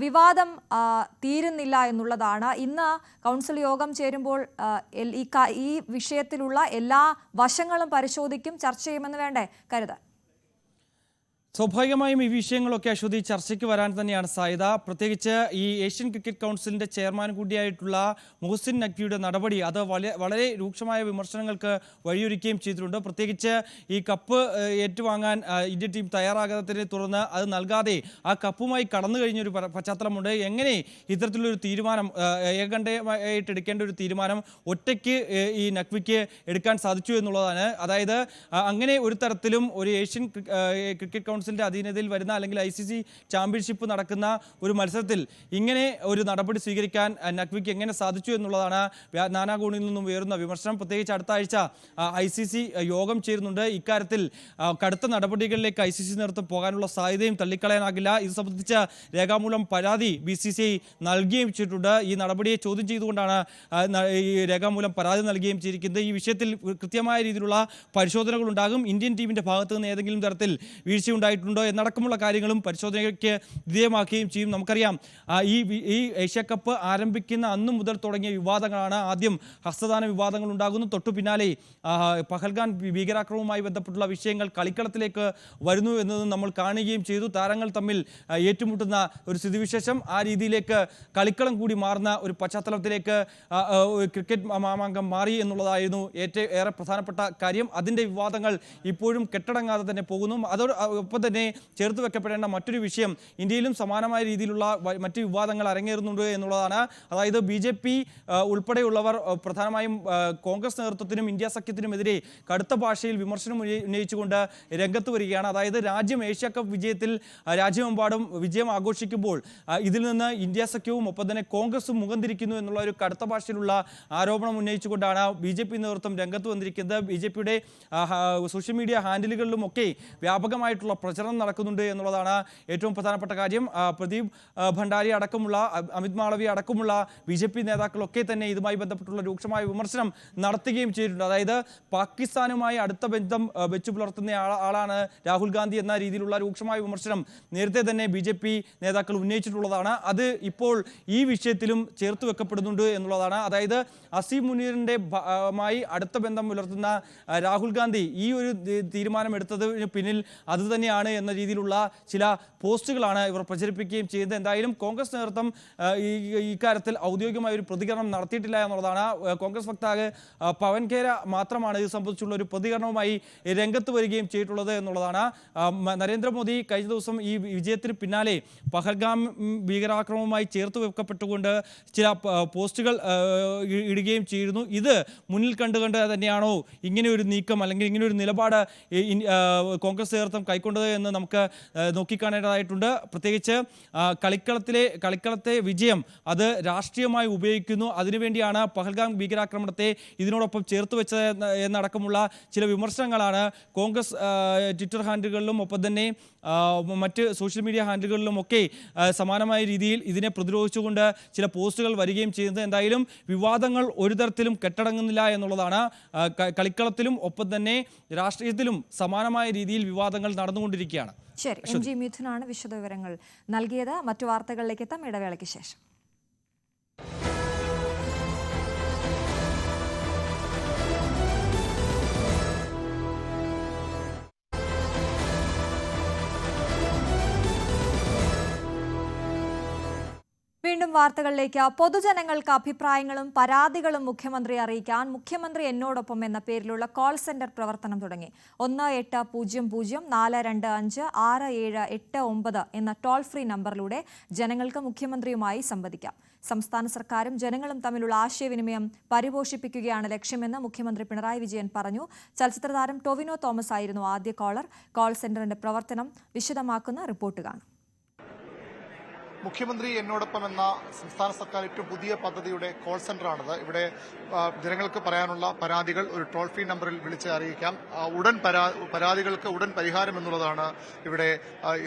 വിവാദം തീരുന്നില്ല എന്നുള്ളതാണ്. ഇന്ന് കൗൺസിൽ യോഗം ചേരുമ്പോൾ ഈ വിഷയത്തിലുള്ള എല്ലാ വശങ്ങളും പരിശോധിക്കും, ചർച്ച ചെയ്യുമെന്ന് വേണ്ടേ കരുതാൻ? സ്വാഭാവികമായും ഈ വിഷയങ്ങളൊക്കെ അശ്വതി ചർച്ചയ്ക്ക് വരാൻ തന്നെയാണ് സാധ്യത. പ്രത്യേകിച്ച് ഈ ഏഷ്യൻ ക്രിക്കറ്റ് കൗൺസിലിന്റെ ചെയർമാൻ കൂടിയായിട്ടുള്ള മുഹസിൻ നഖ്വിയുടെ നടപടി അത് വളരെ രൂക്ഷമായ വിമർശനങ്ങൾക്ക് വഴിയൊരുക്കുകയും ചെയ്തിട്ടുണ്ട്. പ്രത്യേകിച്ച് ഈ കപ്പ് ഏറ്റുവാങ്ങാൻ ഇന്ത്യൻ ടീം തയ്യാറാകാത്തതിനെ തുടർന്ന് അത് നൽകാതെ ആ കപ്പുമായി കടന്നു കഴിഞ്ഞൊരു പശ്ചാത്തലമുണ്ട്. എങ്ങനെ ഇത്തരത്തിലൊരു തീരുമാനം, ഏകണ്ഠമായിട്ട് എടുക്കേണ്ട ഒരു തീരുമാനം ഒറ്റയ്ക്ക് ഈ നഖ്വിക്ക് എടുക്കാൻ സാധിച്ചു എന്നുള്ളതാണ്. അതായത് അങ്ങനെ ഒരു തരത്തിലും ഒരു ഏഷ്യൻ ക്രിക്കറ്റ് കൗൺസിലിന്റെ അധീനതയിൽ വരുന്ന അല്ലെങ്കിൽ ICC ചാമ്പ്യൻഷിപ്പ് നടക്കുന്ന ഒരു മത്സരത്തിൽ ഇങ്ങനെ ഒരു നടപടി സ്വീകരിക്കാൻ നഖ്വിക്ക് എങ്ങനെ സാധിച്ചു എന്നുള്ളതാണ് നാനാകോണിൽ നിന്നും ഉയർന്ന വിമർശനം. പ്രത്യേകിച്ച് അടുത്ത ആഴ്ച ICC യോഗം ചേരുന്നുണ്ട്. ഇക്കാര്യത്തിൽ കടുത്ത നടപടികളിലേക്ക് ICC നേതൃത്വം പോകാനുള്ള സാധ്യതയും തള്ളിക്കളയാനാകില്ല. ഇത് സംബന്ധിച്ച രേഖാമൂലം പരാതി BCCI നൽകുകയും ചെയ്തിട്ടുണ്ട്. ഈ നടപടിയെ ചോദ്യം ചെയ്തുകൊണ്ടാണ് ഈ രേഖാമൂലം പരാതി നൽകുകയും ചെയ്തിരിക്കുന്നത്. ഈ വിഷയത്തിൽ കൃത്യമായ രീതിയിലുള്ള പരിശോധനകൾ ഉണ്ടാകും. ഇന്ത്യൻ ടീമിന്റെ ഭാഗത്ത് നിന്ന് ഏതെങ്കിലും തരത്തിൽ വീഴ്ചയുണ്ടായിട്ടുണ്ടോ എന്നടക്കമുള്ള കാര്യങ്ങളും പരിശോധനയ്ക്ക് വിധേയമാക്കുകയും ചെയ്യും. നമുക്കറിയാം ഈ ഏഷ്യ കപ്പ് ആരംഭിക്കുന്ന അന്നു മുതൽ തുടങ്ങിയ വിവാദങ്ങളാണ്. ആദ്യം ഹസ്തദാന വിവാദങ്ങൾ ഉണ്ടാകുന്നു. തൊട്ടു പിന്നാലെ പഹൽഗാം ഭീകരാക്രമണവുമായി ബന്ധപ്പെട്ടുള്ള വിഷയങ്ങൾ കളിക്കളത്തിലേക്ക് വരുന്നു എന്നതും നമ്മൾ കാണുകയും ചെയ്തു. താരങ്ങൾ തമ്മിൽ ഏറ്റുമുട്ടുന്ന ഒരു സ്ഥിതിവിശേഷം, ആ രീതിയിലേക്ക് കളിക്കളം കൂടി മാറുന്ന ഒരു പശ്ചാത്തലത്തിലേക്ക് ക്രിക്കറ്റ് മാമാങ്കം മാറി എന്നുള്ളതായിരുന്നു ഏറെ പ്രധാനപ്പെട്ട കാര്യം. അതിൻ്റെ വിവാദങ്ങൾ ഇപ്പോഴും കെട്ടടങ്ങാതെ തന്നെ പോകുന്നു. അതോടൊപ്പം തന്നെ ചേർത്ത് വെക്കപ്പെടേണ്ട മറ്റൊരു വിഷയം, ഇന്ത്യയിലും സമാനമായ രീതിയിലുള്ള മറ്റ് വിവാദങ്ങൾ അരങ്ങേറുന്നുണ്ട് എന്നുള്ളതാണ്. അതായത് BJP ഉൾപ്പെടെയുള്ളവർ പ്രധാനമായും കോൺഗ്രസ് നേതൃത്വത്തിനും ഇന്ത്യ സഖ്യത്തിനുമെതിരെ കടുത്ത ഭാഷയിൽ വിമർശനം ഉന്നയിച്ചുകൊണ്ട് രംഗത്ത് വരികയാണ്. അതായത് രാജ്യം ഏഷ്യ കപ്പ് വിജയത്തിൽ രാജ്യമെമ്പാടും വിജയം ആഘോഷിക്കുമ്പോൾ ഇതിൽ നിന്ന് ഇന്ത്യ സഖ്യവും ഒപ്പം തന്നെ കോൺഗ്രസും മുഖം തിരിക്കുന്നു എന്നുള്ള ഒരു കടുത്ത ഭാഷയിലുള്ള ആരോപണം ഉന്നയിച്ചുകൊണ്ടാണ് BJP നേതൃത്വം രംഗത്ത് വന്നിരിക്കുന്നത്. BJPയുടെ സോഷ്യൽ മീഡിയ ഹാൻഡിലുകളിലുമൊക്കെ വ്യാപകമായിട്ടുള്ള പ്രചരണം നടക്കുന്നുണ്ട് എന്നുള്ളതാണ് ഏറ്റവും പ്രധാനപ്പെട്ട കാര്യം. പ്രദീപ് ഭണ്ഡാരി അടക്കമുള്ള, അമിത് മാളവി അടക്കമുള്ള BJP നേതാക്കളൊക്കെ തന്നെ ഇതുമായി ബന്ധപ്പെട്ടുള്ള രൂക്ഷമായ വിമർശനം നടത്തുകയും ചെയ്തിട്ടുണ്ട്. അതായത് പാകിസ്ഥാനുമായി അടുത്ത ബന്ധം വെച്ചു പുലർത്തുന്ന ആളാണ് രാഹുൽ ഗാന്ധി എന്ന രീതിയിലുള്ള രൂക്ഷമായ വിമർശനം നേരത്തെ തന്നെ BJP നേതാക്കൾ ഉന്നയിച്ചിട്ടുള്ളതാണ്. അത് ഇപ്പോൾ ഈ വിഷയത്തിലും ചേർത്ത് വെക്കപ്പെടുന്നുണ്ട് എന്നുള്ളതാണ്. അതായത് അസീം മുനീറിന്റെ അടുത്ത ബന്ധം പുലർത്തുന്ന രാഹുൽ ഗാന്ധി ഈ ഒരു തീരുമാനമെടുത്തതിന് പിന്നിൽ അതുതന്നെയാണ് എന്ന രീതിയിലുള്ള ചില പോസ്റ്റുകളാണ് ഇവർ പ്രചരിപ്പിക്കുകയും ചെയ്യുന്നത്. എന്തായാലും കോൺഗ്രസ് നേതൃത്വം ഇക്കാര്യത്തിൽ ഔദ്യോഗികമായ ഒരു പ്രതികരണം നടത്തിയിട്ടില്ല എന്നുള്ളതാണ്. കോൺഗ്രസ് വക്താവ് പവൻ ഖേര മാത്രമാണ് ഇത് സംബന്ധിച്ചുള്ള ഒരു പ്രതികരണവുമായി രംഗത്ത് വരികയും ചെയ്തിട്ടുള്ളത് എന്നുള്ളതാണ്. നരേന്ദ്രമോദി കഴിഞ്ഞ ദിവസം ഈ വിജയത്തിന് പിന്നാലെ പഹൽഗാം ഭീകരാക്രമണവുമായി ചേർത്ത് വെക്കപ്പെട്ടുകൊണ്ട് ചില പോസ്റ്റുകൾ ഇടുകയും ചെയ്തിരുന്നു. ഇത് മുന്നിൽ കണ്ടുകൊണ്ട് തന്നെയാണോ ഇങ്ങനെ ഒരു നീക്കം അല്ലെങ്കിൽ ഇങ്ങനെ ഒരു നിലപാട് കോൺഗ്രസ് നേതൃത്വം കൈക്കൊണ്ടത് എന്ന് നമുക്ക് നോക്കിക്കാണേണ്ടതായിട്ടുണ്ട്. പ്രത്യേകിച്ച് കളിക്കളത്തെ വിജയം അത് രാഷ്ട്രീയമായി ഉപയോഗിക്കുന്നു, അതിനുവേണ്ടിയാണ് പഹൽഗാം ഭീകരാക്രമണത്തെ ഇതിനോടൊപ്പം ചേർത്ത് വെച്ചത് എന്നടക്കമുള്ള ചില വിമർശനങ്ങളാണ് കോൺഗ്രസ് ട്വിറ്റർ ഹാൻഡിലുകളിലും ഒപ്പം തന്നെ മറ്റ് സോഷ്യൽ മീഡിയ ഹാൻഡിലുകളിലുമൊക്കെ സമാനമായ രീതിയിൽ ഇതിനെ പ്രതിരോധിച്ചുകൊണ്ട് ചില പോസ്റ്റുകൾ വരികയും ചെയ്യുന്നത്. എന്തായാലും വിവാദങ്ങൾ ഒരു തരത്തിലും കെട്ടടങ്ങുന്നില്ല എന്നുള്ളതാണ്. കളിക്കളത്തിലും ഒപ്പം തന്നെ രാഷ്ട്രീയത്തിലും സമാനമായ രീതിയിൽ വിവാദങ്ങൾ നടന്നുകൊണ്ടിരിക്കുകയാണ്. ശരി, MG മിഥുനാണ് വിശദവിവരങ്ങൾ നൽകിയത്. മറ്റു വാർത്തകളിലേക്ക് എത്താം ഇടവേളയ്ക്ക് ശേഷം. വീണ്ടും വാർത്തകളിലേക്ക്. പൊതുജനങ്ങൾക്ക് അഭിപ്രായങ്ങളും പരാതികളും മുഖ്യമന്ത്രിയെ അറിയിക്കാൻ മുഖ്യമന്ത്രി എന്നോടൊപ്പം എന്ന പേരിലുള്ള കോൾ സെന്റർ പ്രവർത്തനം തുടങ്ങി. 1800-425-6789 എന്ന ടോൾ ഫ്രീ നമ്പറിലൂടെ ജനങ്ങൾക്ക് മുഖ്യമന്ത്രിയുമായി സംവദിക്കാം. സംസ്ഥാന സർക്കാരും ജനങ്ങളും തമ്മിലുള്ള ആശയവിനിമയം പരിപോഷിപ്പിക്കുകയാണ് ലക്ഷ്യമെന്ന് മുഖ്യമന്ത്രി പിണറായി വിജയൻ പറഞ്ഞു. ചലച്ചിത്രതാരം ടൊവിനോ തോമസ് ആയിരുന്നു ആദ്യ കോളർ. കോൾ സെന്ററിന്റെ പ്രവർത്തനം വിശദമാക്കുന്ന റിപ്പോർട്ട് കാണും. മുഖ്യമന്ത്രി എന്നോടൊപ്പം എന്ന സംസ്ഥാന സർക്കാർ ഏറ്റവും പുതിയ പദ്ധതിയുടെ കോൾ സെന്ററാണിത്. ഇവിടെ ജനങ്ങൾക്ക് പറയാനുള്ള പരാതികൾ ഒരു ടോൾ ഫ്രീ നമ്പറിൽ വിളിച്ച് അറിയിക്കാം. പരാതികൾക്ക് ഉടൻ പരിഹാരം എന്നുള്ളതാണ് ഇവിടെ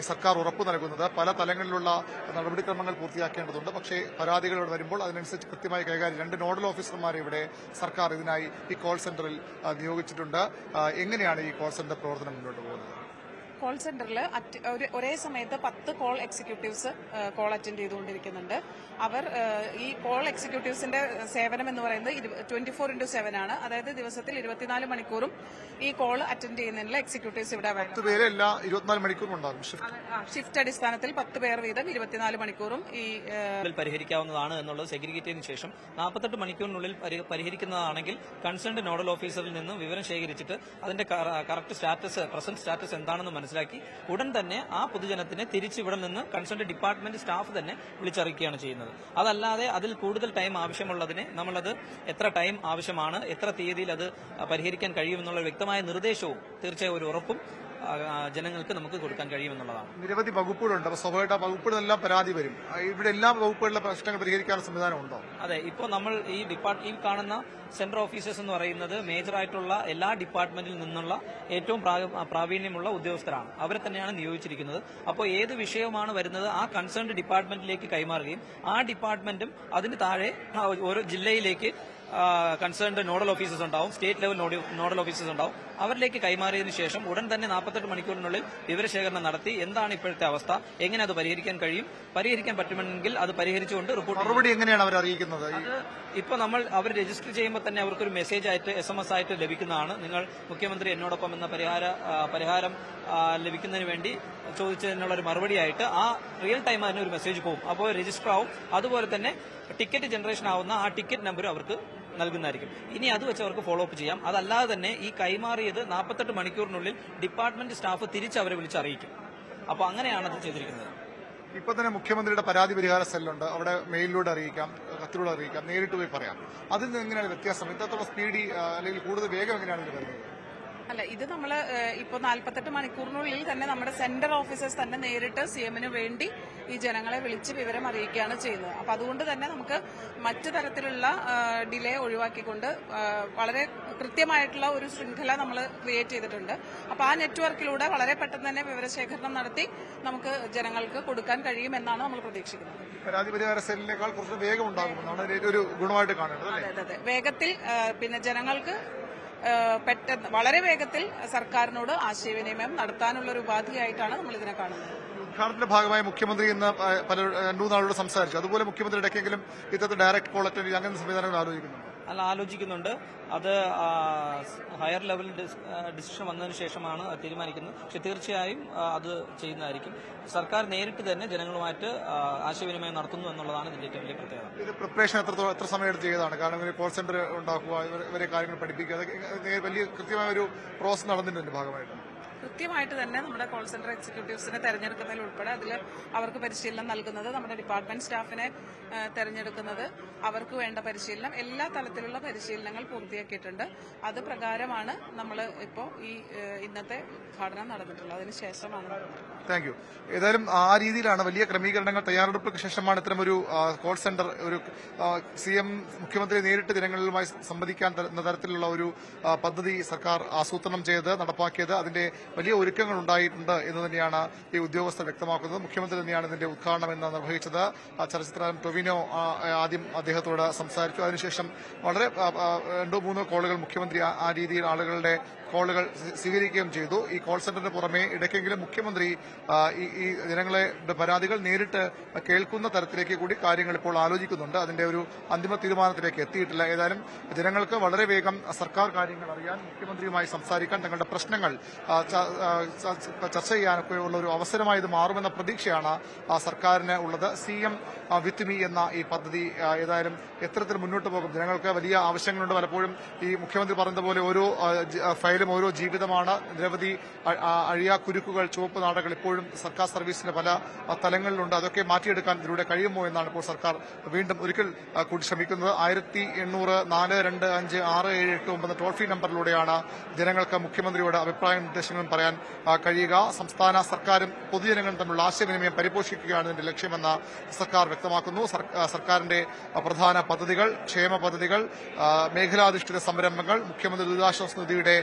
ഈ സർക്കാർ ഉറപ്പു നൽകുന്നത്. പല തലങ്ങളിലുള്ള നടപടിക്രമങ്ങൾ പൂർത്തിയാക്കേണ്ടതുണ്ട്. പക്ഷേ പരാതികൾ ഇവിടെ വരുമ്പോൾ അതിനനുസരിച്ച് കൃത്യമായി കൈകാര്യം 2 നോഡൽ ഓഫീസർമാരെ ഇവിടെ സർക്കാർ ഇതിനായി ഈ കോൾ സെന്ററിൽ നിയോഗിച്ചിട്ടുണ്ട്. എങ്ങനെയാണ് ഈ കോൾ സെന്റർ പ്രവർത്തനം മുന്നോട്ട് പോകുന്നത്? കോൾ സെന്ററിൽ ഒരേ സമയത്ത് 10 കോൾ എക്സിക്യൂട്ടീവ്സ് കോൾ അറ്റൻഡ് ചെയ്തുകൊണ്ടിരിക്കുന്നുണ്ട്. അവർ ഈ കോൾ എക്സിക്യൂട്ടീവ്സിന്റെ സേവനം എന്ന് പറയുന്നത് 24/7 ആണ്. അതായത് ദിവസത്തിൽ 24 മണിക്കൂറും ഈ കോൾ അറ്റൻഡ് ചെയ്യുന്നതിനുള്ള എക്സിക്യൂട്ടീവ്സ് ഇവിടെ ഷിഫ്റ്റ് അടിസ്ഥാനത്തിൽ 10 പേർ വീതം 24 മണിക്കൂറും ഈ പരിഹരിക്കാവുന്നതാണ് എന്നുള്ളത് സെഗ്രിഗേറ്റ് ചെയ്തതിനു ശേഷം 48 മണിക്കൂറിനുള്ളിൽ പരിഹരിക്കുന്നതാണെങ്കിൽ കൺസേൺഡ് നോഡൽ ഓഫീസറിൽ നിന്നും വിവരം ശേഖരിച്ചിട്ട് അതിന്റെ കറക്റ്റ് സ്റ്റാറ്റസ്, പ്രസന്റ് സ്റ്റാറ്റസ് എന്താണെന്ന് മനസ്സിലാക്കി ഉടൻ തന്നെ ആ പൊതുജനത്തിനെ തിരിച്ച് ഇവിടെ നിന്ന് കൺസേൺഡ് ഡിപ്പാർട്ട്മെന്റ് സ്റ്റാഫ് തന്നെ വിളിച്ചറിയിക്കുകയാണ് ചെയ്യുന്നത്. അതല്ലാതെ അതിൽ കൂടുതൽ ടൈം ആവശ്യമുള്ളതിനെ നമ്മളത് എത്ര ടൈം ആവശ്യമാണ്, എത്ര തീയതിയിൽ അത് പരിഹരിക്കാൻ കഴിയുമെന്നുള്ള വ്യക്തമായ നിർദ്ദേശവും തീർച്ചയായും ഒരു ഉറപ്പും ജനങ്ങൾക്ക് നമുക്ക് കൊടുക്കാൻ കഴിയുമെന്നുള്ളതാണ്. നിരവധി വകുപ്പുകളുണ്ട്. അപ്പോൾ സ്വാഭാവികമായിട്ട് ആ വകുപ്പുകളെല്ലാം പരാതി വരും. ഇവിടെ എല്ലാ വകുപ്പുകളിലെ പ്രശ്നങ്ങൾ പരിഹരിക്കാനുള്ള സംവിധാനം ഉണ്ടോ? അതെ, ഇപ്പോൾ നമ്മൾ ഈ കാണുന്ന സെൻട്രൽ ഓഫീസേഴ്സ് എന്ന് പറയുന്നത് മേജറായിട്ടുള്ള എല്ലാ ഡിപ്പാർട്ട്മെന്റിൽ നിന്നുള്ള ഏറ്റവും പ്രാവീണ്യമുള്ള ഉദ്യോഗസ്ഥരാണ്. അവരെ തന്നെയാണ് നിയോഗിച്ചിരിക്കുന്നത്. അപ്പോൾ ഏത് വിഷയവുമാണ് വരുന്നത് ആ കൺസേൺഡ് ഡിപ്പാർട്ട്മെന്റിലേക്ക് കൈമാറുകയും ആ ഡിപ്പാർട്ട്മെന്റും അതിന് താഴെ ഓരോ ജില്ലയിലേക്ക് കൺസേൺഡ് നോഡൽ ഓഫീസേഴ്സ് ഉണ്ടാവും, സ്റ്റേറ്റ് ലെവൽ നോഡൽ ഓഫീസേഴ്സ് ഉണ്ടാവും. അവരിലേക്ക് കൈമാറിയതിനു ശേഷം ഉടൻ തന്നെ 48 മണിക്കൂറിനുള്ളിൽ വിവരശേഖരണം നടത്തി എന്താണ് ഇപ്പോഴത്തെ അവസ്ഥ, എങ്ങനെ അത് പരിഹരിക്കാൻ കഴിയും, പരിഹരിക്കാൻ പറ്റുമെങ്കിൽ അത് പരിഹരിച്ചുകൊണ്ട് റിപ്പോർട്ട്. മറുപടി എങ്ങനെയാണ് അവർ അറിയിക്കുന്നത്? അത് ഇപ്പോൾ അവർ രജിസ്റ്റർ ചെയ്യുമ്പോൾ തന്നെ അവർക്കൊരു മെസ്സേജ് ആയിട്ട് SMS ആയിട്ട് ലഭിക്കുന്നതാണ്. നിങ്ങൾ മുഖ്യമന്ത്രി എന്നോടൊപ്പം എന്ന പരിഹാരം ലഭിക്കുന്നതിന് വേണ്ടി ചോദിച്ചതിനുള്ള ഒരു മറുപടിയായിട്ട് ആ റിയൽ ടൈം അതിന് ഒരു മെസ്സേജ് പോകും. അപ്പോൾ രജിസ്റ്റർ ആവും. അതുപോലെ തന്നെ ടിക്കറ്റ് ജനറേഷൻ ആവുന്ന ആ ടിക്കറ്റ് നമ്പർ അവർക്ക് നൽകുന്നതായിരിക്കും. ഇനി അത് വെച്ച് അവർക്ക് ഫോളോ അപ്പ് ചെയ്യാം. അതല്ലാതെ തന്നെ ഈ കൈമാറിയത് 48 മണിക്കൂറിനുള്ളിൽ ഡിപ്പാർട്ട്മെന്റ് സ്റ്റാഫ് തിരിച്ച് അവരെ വിളിച്ച് അറിയിക്കും. അപ്പോൾ അങ്ങനെയാണ് അത് ചെയ്തിരിക്കുന്നത്. ഇപ്പൊ തന്നെ മുഖ്യമന്ത്രിയുടെ പരാതി പരിഹാര സെല്ലുണ്ട്, അവിടെ മെയിലിലൂടെ അറിയിക്കാം, കത്തിലൂടെ അറിയിക്കാം, നേരിട്ട് പോയി പറയാം. അതിൽ നിന്ന് എങ്ങനെയാണ് വ്യത്യാസം? ഇത്രത്തോളം സ്പീഡി അല്ലെങ്കിൽ കൂടുതൽ വേഗം എങ്ങനെയാണ് ഇത് വരുന്നത്? അല്ല, ഇത് നമ്മൾ ഇപ്പോൾ 48 മണിക്കൂറിനുള്ളിൽ തന്നെ നമ്മുടെ സെന്റർ ഓഫീസേഴ്സ് തന്നെ നേരിട്ട് സിഎമ്മിന് വേണ്ടി ഈ ജനങ്ങളെ വിളിച്ച് വിവരം അറിയിക്കുകയാണ് ചെയ്യുന്നത്. അപ്പം അതുകൊണ്ട് തന്നെ നമുക്ക് മറ്റു തരത്തിലുള്ള ഡിലേ ഒഴിവാക്കിക്കൊണ്ട് വളരെ കൃത്യമായിട്ടുള്ള ഒരു ശൃംഖല നമ്മൾ ക്രിയേറ്റ് ചെയ്തിട്ടുണ്ട്. അപ്പോൾ ആ നെറ്റ്വർക്കിലൂടെ വളരെ പെട്ടെന്ന് തന്നെ വിവരശേഖരണം നടത്തി നമുക്ക് ജനങ്ങൾക്ക് കൊടുക്കാൻ കഴിയുമെന്നാണ് നമ്മൾ പ്രതീക്ഷിക്കുന്നത്. പരാതി പരിഹാര സെല്ലിനേക്കാൾ കുറച്ച് വേഗം ഉണ്ടാകുമെന്നാണ് ഒരു ഗുണമായിട്ട് കാണേണ്ടത്. അതെ, വേഗത്തിൽ പിന്നെ ജനങ്ങൾക്ക് പെട്ടെന്ന് വളരെ വേഗത്തിൽ സർക്കാരിനോട് ആശയവിനിമയം നടത്താനുള്ള ഒരു ഉപാധിയായിട്ടാണ് നമ്മൾ ഇതിനെ കാണുന്നത്. ഉദ്ഘാടനത്തിന്റെ ഭാഗമായി മുഖ്യമന്ത്രി ഇന്ന് രണ്ടു നാളോട് സംസാരിച്ചു. അതുപോലെ മുഖ്യമന്ത്രി ഇടയ്ക്കെങ്കിലും ഇത്തരത്തിൽ ഡയറക്ട് കോൾ അറ്റൻഡ് അങ്ങനെ സംവിധാനങ്ങൾ ആലോചിക്കുന്നുണ്ട്. അത് ഹയർ ലെവൽ ഡിസിഷൻ വന്നതിന് ശേഷമാണ് തീരുമാനിക്കുന്നത്. പക്ഷെ തീർച്ചയായും അത് ചെയ്യുന്നതായിരിക്കും. സർക്കാർ നേരിട്ട് തന്നെ ജനങ്ങളുമായിട്ട് ആശയവിനിമയം നടത്തുന്നു എന്നുള്ളതാണ് ഇതിന്റെ ഏറ്റവും വലിയ പ്രത്യേകത. ഇത് പ്രിപ്പറേഷൻ എത്ര സമയം എടുത്ത് ചെയ്തതാണ്? കാരണം ഇവർ കോൾ സെന്റർ ഉണ്ടാക്കുക, ഇവരെ കാര്യങ്ങൾ പഠിപ്പിക്കുക, വലിയ കൃത്യമായ ഒരു പ്രോസസ് നടന്നിട്ടുണ്ട് ഭാഗമായിട്ട്. കൃത്യമായിട്ട് തന്നെ നമ്മുടെ കോൾ സെന്റർ എക്സിക്യൂട്ടീവ്സിനെ തെരഞ്ഞെടുക്കുന്നതിൽ ഉൾപ്പെടെ അതിൽ അവർക്ക് പരിശീലനം നൽകുന്നത്, നമ്മുടെ ഡിപ്പാർട്ട്മെന്റ് സ്റ്റാഫിനെ തെരഞ്ഞെടുക്കുന്നത്, അവർക്ക് വേണ്ട പരിശീലനം, എല്ലാ തലത്തിലുള്ള പരിശീലനങ്ങൾ പൂർത്തിയാക്കിയിട്ടുണ്ട്. അത് പ്രകാരമാണ് നമ്മൾ ഇപ്പോൾ ഈ ഇന്നത്തെ ഉദ്ഘാടനം നടന്നിട്ടുള്ളത്. അതിനുശേഷമാണ്. Thank you. ഏതായാലും ആ രീതിയിലാണ് വലിയ ക്രമീകരണങ്ങൾ, തയ്യാറെടുപ്പുകൾക്ക് ശേഷമാണ് ഇത്തരമൊരു കോൾ സെന്റർ, ഒരു സിഎം മുഖ്യമന്ത്രി നേരിട്ട് ജനങ്ങളുമായി സംവദിക്കാൻ തരത്തിലുള്ള ഒരു പദ്ധതി സർക്കാർ ആസൂത്രണം ചെയ്ത് നടപ്പാക്കിയത്. അതിന്റെ വലിയ ഒരുക്കങ്ങൾ ഉണ്ടായിട്ടുണ്ട് എന്ന് തന്നെയാണ് ഈ ഉദ്യോഗസ്ഥർ വ്യക്തമാക്കുന്നത്. മുഖ്യമന്ത്രി തന്നെയാണ് ഇതിന്റെ ഉദ്ഘാടനം എന്ന് നിർവഹിച്ചത്. ചലച്ചിത്രതാരം ടൊവിനോ ആദ്യം അദ്ദേഹത്തോട് സംസാരിച്ചു. അതിനുശേഷം വളരെ 2-3 കോളുകൾ മുഖ്യമന്ത്രി ആ രീതിയിൽ ആളുകളുടെ കോളുകൾ സ്വീകരിക്കുകയും ചെയ്തു. ഈ കോൾ സെന്ററിന് പുറമെ ഇടയ്ക്കെങ്കിലും മുഖ്യമന്ത്രി ഈ ജനങ്ങളെ പരാതികൾ നേരിട്ട് കേൾക്കുന്ന തരത്തിലേക്ക് കൂടി കാര്യങ്ങൾ ഇപ്പോൾ ആലോചിക്കുന്നുണ്ട്. അതിന്റെ ഒരു അന്തിമ തീരുമാനത്തിലേക്ക് എത്തിയിട്ടില്ല. ഏതായാലും ജനങ്ങൾക്ക് വളരെ വേഗം സർക്കാർ കാര്യങ്ങൾ അറിയാൻ, മുഖ്യമന്ത്രിയുമായി സംസാരിക്കാൻ, തങ്ങളുടെ പ്രശ്നങ്ങൾ ചർച്ച ചെയ്യാനൊക്കെ ഉള്ള ഒരു അവസരമായി ഇത് മാറുമെന്ന പ്രതീക്ഷയാണ് സർക്കാരിന് ഉള്ളത്. സിഎം വിത്ത് മീ എന്ന ഈ പദ്ധതി ഏതായാലും എത്തരത്തിൽ മുന്നോട്ട് പോകും? ജനങ്ങൾക്ക് വലിയ ആവശ്യങ്ങളുണ്ട്. പലപ്പോഴും ഈ മുഖ്യമന്ത്രി പറഞ്ഞതുപോലെ ഓരോ ഫയലും ഓരോ ജീവിതമാണ്. നിരവധി അഴിയാക്കുരുക്കുകൾ, ചുവപ്പ് നാടകൾ ഇപ്പോഴും സർക്കാർ സർവീസിന്റെ പല തലങ്ങളിലുണ്ട്. അതൊക്കെ മാറ്റിയെടുക്കാൻ ഇതിലൂടെ കഴിയുമോ എന്നാണ് ഇപ്പോൾ സർക്കാർ വീണ്ടും ഒരിക്കൽ കൂടി ശ്രമിക്കുന്നത്. 1800-425-6789 ടോൾ ഫ്രീ നമ്പറിലൂടെയാണ് ജനങ്ങൾക്ക് മുഖ്യമന്ത്രിയോട് അഭിപ്രായ നിർദ്ദേശങ്ങളും പറയാൻ കഴിയുക. സംസ്ഥാന സർക്കാരും പൊതുജനങ്ങളും തമ്മിലുള്ള ആശയവിനിമയം പരിപോഷിക്കുകയാണ് ഇതിന്റെ ലക്ഷ്യമെന്ന് സർക്കാർ വ്യക്തമാക്കുന്നു. സർക്കാരിന്റെ പ്രധാന പദ്ധതികൾ, ക്ഷേമ പദ്ധതികൾ, മേഖലാധിഷ്ഠിത സംരംഭങ്ങൾ, മുഖ്യമന്ത്രി ദുരിതാശ്വാസ നിധിയുടെ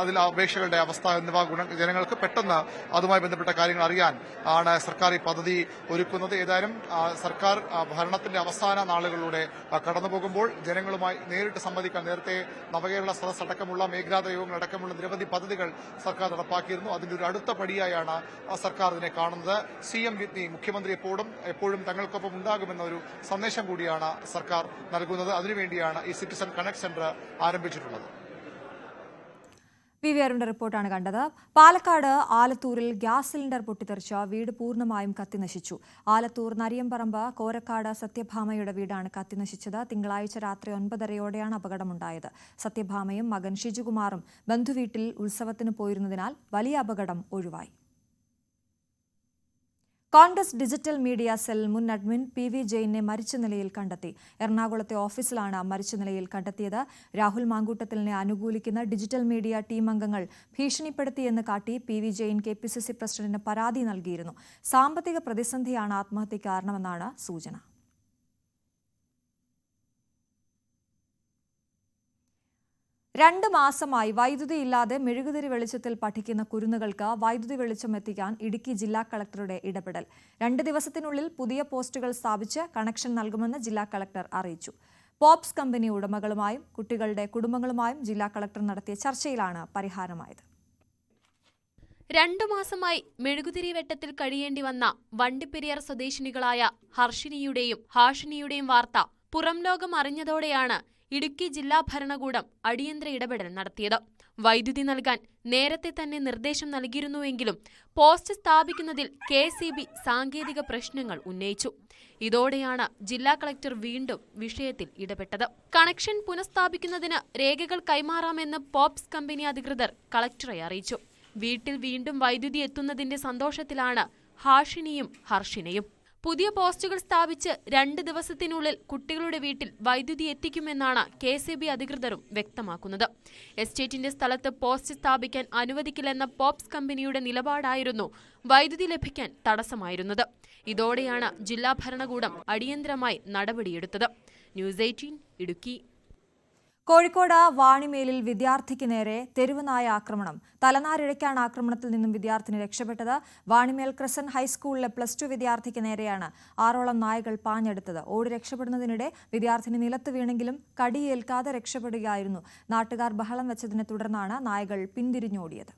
അതിൽ അപേക്ഷകളുടെ അവസ്ഥ എന്നിവ ജനങ്ങൾക്ക് പെട്ടെന്ന് അതുമായി ബന്ധപ്പെട്ട കാര്യങ്ങൾ അറിയാൻ ആണ് സർക്കാർ ഈ പദ്ധതി ഒരുക്കുന്നത്. ഏതായാലും സർക്കാർ ഭരണത്തിന്റെ അവസാന നാളുകളിലൂടെ കടന്നുപോകുമ്പോൾ ജനങ്ങളുമായി നേരിട്ട് സംവദിക്കാൻ നേരത്തെ നവകേരള സദസ് അടക്കമുള്ള മേഖലാതല യോഗങ്ങളടക്കമുള്ള നിരവധി പദ്ധതികൾ സർക്കാർ നടപ്പാക്കിയിരുന്നു. അതിന്റെ ഒരു അടുത്ത പടിയായാണ് സർക്കാർ ഇതിനെ കാണുന്നത്. സിഎം വിത്ത് മീ, മുഖ്യമന്ത്രി എപ്പോഴും തങ്ങൾക്കൊപ്പം ഉണ്ടാകുമെന്ന ഒരു സന്ദേശം കൂടിയാണ് സർക്കാർ നൽകുന്നത്. അതിനുവേണ്ടിയാണ് ഈ സിറ്റിസൺ കണക്ട് സെന്റർ ആരംഭിച്ചിട്ടുള്ളത്. വി അരുണിന്റെ റിപ്പോർട്ടാണ് കണ്ടത്. പാലക്കാട് ആലത്തൂരിൽ ഗ്യാസ് സിലിണ്ടർ പൊട്ടിത്തെറിച്ച വീട് പൂർണ്ണമായും കത്തിനശിച്ചു. ആലത്തൂർ നരിയമ്പറമ്പ് കോരക്കാട് സത്യഭാമയുടെ വീടാണ് കത്തിനശിച്ചത്. തിങ്കളാഴ്ച രാത്രി 9:30-ഓടെയാണ് അപകടമുണ്ടായത്. സത്യഭാമയും മകൻ ഷിജുകുമാറും ബന്ധുവീട്ടിൽ ഉത്സവത്തിന് പോയിരുന്നതിനാൽ വലിയ അപകടം ഒഴിവായി. കോൺഗ്രസ് ഡിജിറ്റൽ മീഡിയ സെൽ മുൻ അഡ്മിൻ PV ജെയിനെ മരിച്ച നിലയിൽ കണ്ടെത്തി. എറണാകുളത്തെ ഓഫീസിലാണ് മരിച്ച നിലയിൽ കണ്ടെത്തിയത്. രാഹുൽ മാങ്കൂട്ടത്തിലിനെ അനുകൂലിക്കുന്ന ഡിജിറ്റൽ മീഡിയ ടീം അംഗങ്ങൾ ഭീഷണിപ്പെടുത്തിയെന്ന് കാട്ടി PV ജെയിൻ KPCC പ്രസിഡന്റിന് പരാതി നൽകിയിരുന്നു. സാമ്പത്തിക പ്രതിസന്ധിയാണ് ആത്മഹത്യയ്ക്ക് കാരണമെന്നാണ് സൂചന. രണ്ട് മാസമായി വൈദ്യുതിയില്ലാതെ മെഴുകുതിരി വെളിച്ചത്തിൽ പഠിക്കുന്ന കുരുന്നുകൾക്ക് വൈദ്യുതി വെളിച്ചം എത്തിക്കാൻ ഇടുക്കി ജില്ലാ കളക്ടറുടെ ഇടപെടൽ. 2 ദിവസത്തിനുള്ളിൽ പുതിയ പോസ്റ്റുകൾ സ്ഥാപിച്ച് കണക്ഷൻ നൽകുമെന്ന് ജില്ലാ കളക്ടർ അറിയിച്ചു. പോപ്സ് കമ്പനി ഉടമകളുമായും കുട്ടികളുടെ കുടുംബങ്ങളുമായും ജില്ലാ കളക്ടർ നടത്തിയ ചർച്ചയിലാണ് പരിഹാരമായത്. 2 മാസമായി മെഴുകുതിരി വെട്ടത്തിൽ കഴിയേണ്ടി വന്ന വണ്ടിപ്പെരിയാർ സ്വദേശിനികളായ ഹർഷിനിയുടെയും ഹാഷിനിയുടെയും വാർത്ത പുറം ലോകം അറിഞ്ഞതോടെയാണ് ഇടുക്കി ജില്ലാ ഭരണകൂടം അടിയന്തര ഇടപെടൽ നടത്തിയത്. വൈദ്യുതി നൽകാൻ നേരത്തെ തന്നെ നിർദ്ദേശം നൽകിയിരുന്നുവെങ്കിലും പോസ്റ്റ് സ്ഥാപിക്കുന്നതിൽ KSEB സാങ്കേതിക പ്രശ്നങ്ങൾ ഉന്നയിച്ചു. ഇതോടെയാണ് ജില്ലാ കളക്ടർ വീണ്ടും വിഷയത്തിൽ ഇടപെട്ടത്. കണക്ഷൻ പുനഃസ്ഥാപിക്കുന്നതിന് രേഖകൾ കൈമാറാമെന്ന് പോപ്സ് കമ്പനി അധികൃതർ കളക്ടറെ അറിയിച്ചു. വീട്ടിൽ വീണ്ടും വൈദ്യുതി എത്തുന്നതിന്റെ സന്തോഷത്തിലാണ് ഹാഷിനിയും ഹർഷിനയും. പുതിയ പോസ്റ്റുകൾ സ്ഥാപിച്ച് 2 ദിവസത്തിനുള്ളിൽ കുട്ടികളുടെ വീട്ടിൽ വൈദ്യുതി എത്തിക്കുമെന്നാണ് KCB അധികൃതരും വ്യക്തമാക്കുന്നത്. എസ്റ്റേറ്റിന്റെ സ്ഥലത്ത് പോസ്റ്റ് സ്ഥാപിക്കാൻ അനുവദിക്കില്ലെന്ന പോപ്സ് കമ്പനിയുടെ നിലപാടായിരുന്നു വൈദ്യുതി ലഭിക്കാൻ തടസ്സമായിരുന്നത്. ഇതോടെയാണ് ജില്ലാ ഭരണകൂടം അടിയന്തരമായി നടപടിയെടുത്തത്. ന്യൂസ് 18 ഇടുക്കി. കോഴിക്കോട് വാണിമേലിൽ വിദ്യാർത്ഥിക്ക് നേരെ തെരുവുനായ ആക്രമണം. തലനാരിഴയ്ക്കാണ് ആക്രമണത്തിൽ നിന്നും വിദ്യാർത്ഥിനി രക്ഷപ്പെട്ടത്. വാണിമേൽ ക്രസന്റ് ഹൈസ്കൂളിലെ +2 വിദ്യാർത്ഥിക്ക് നേരെയാണ് 6ഓളം നായകൾ പാഞ്ഞെടുത്തത്. ഓടി രക്ഷപ്പെടുന്നതിനിടെ വിദ്യാർത്ഥിനി നിലത്ത് വീണെങ്കിലും കടിയേൽക്കാതെ രക്ഷപ്പെടുകയായിരുന്നു. നാട്ടുകാർ ബഹളം വെച്ചതിനെ തുടർന്നാണ് നായകൾ പിന്തിരിഞ്ഞോടിയത്.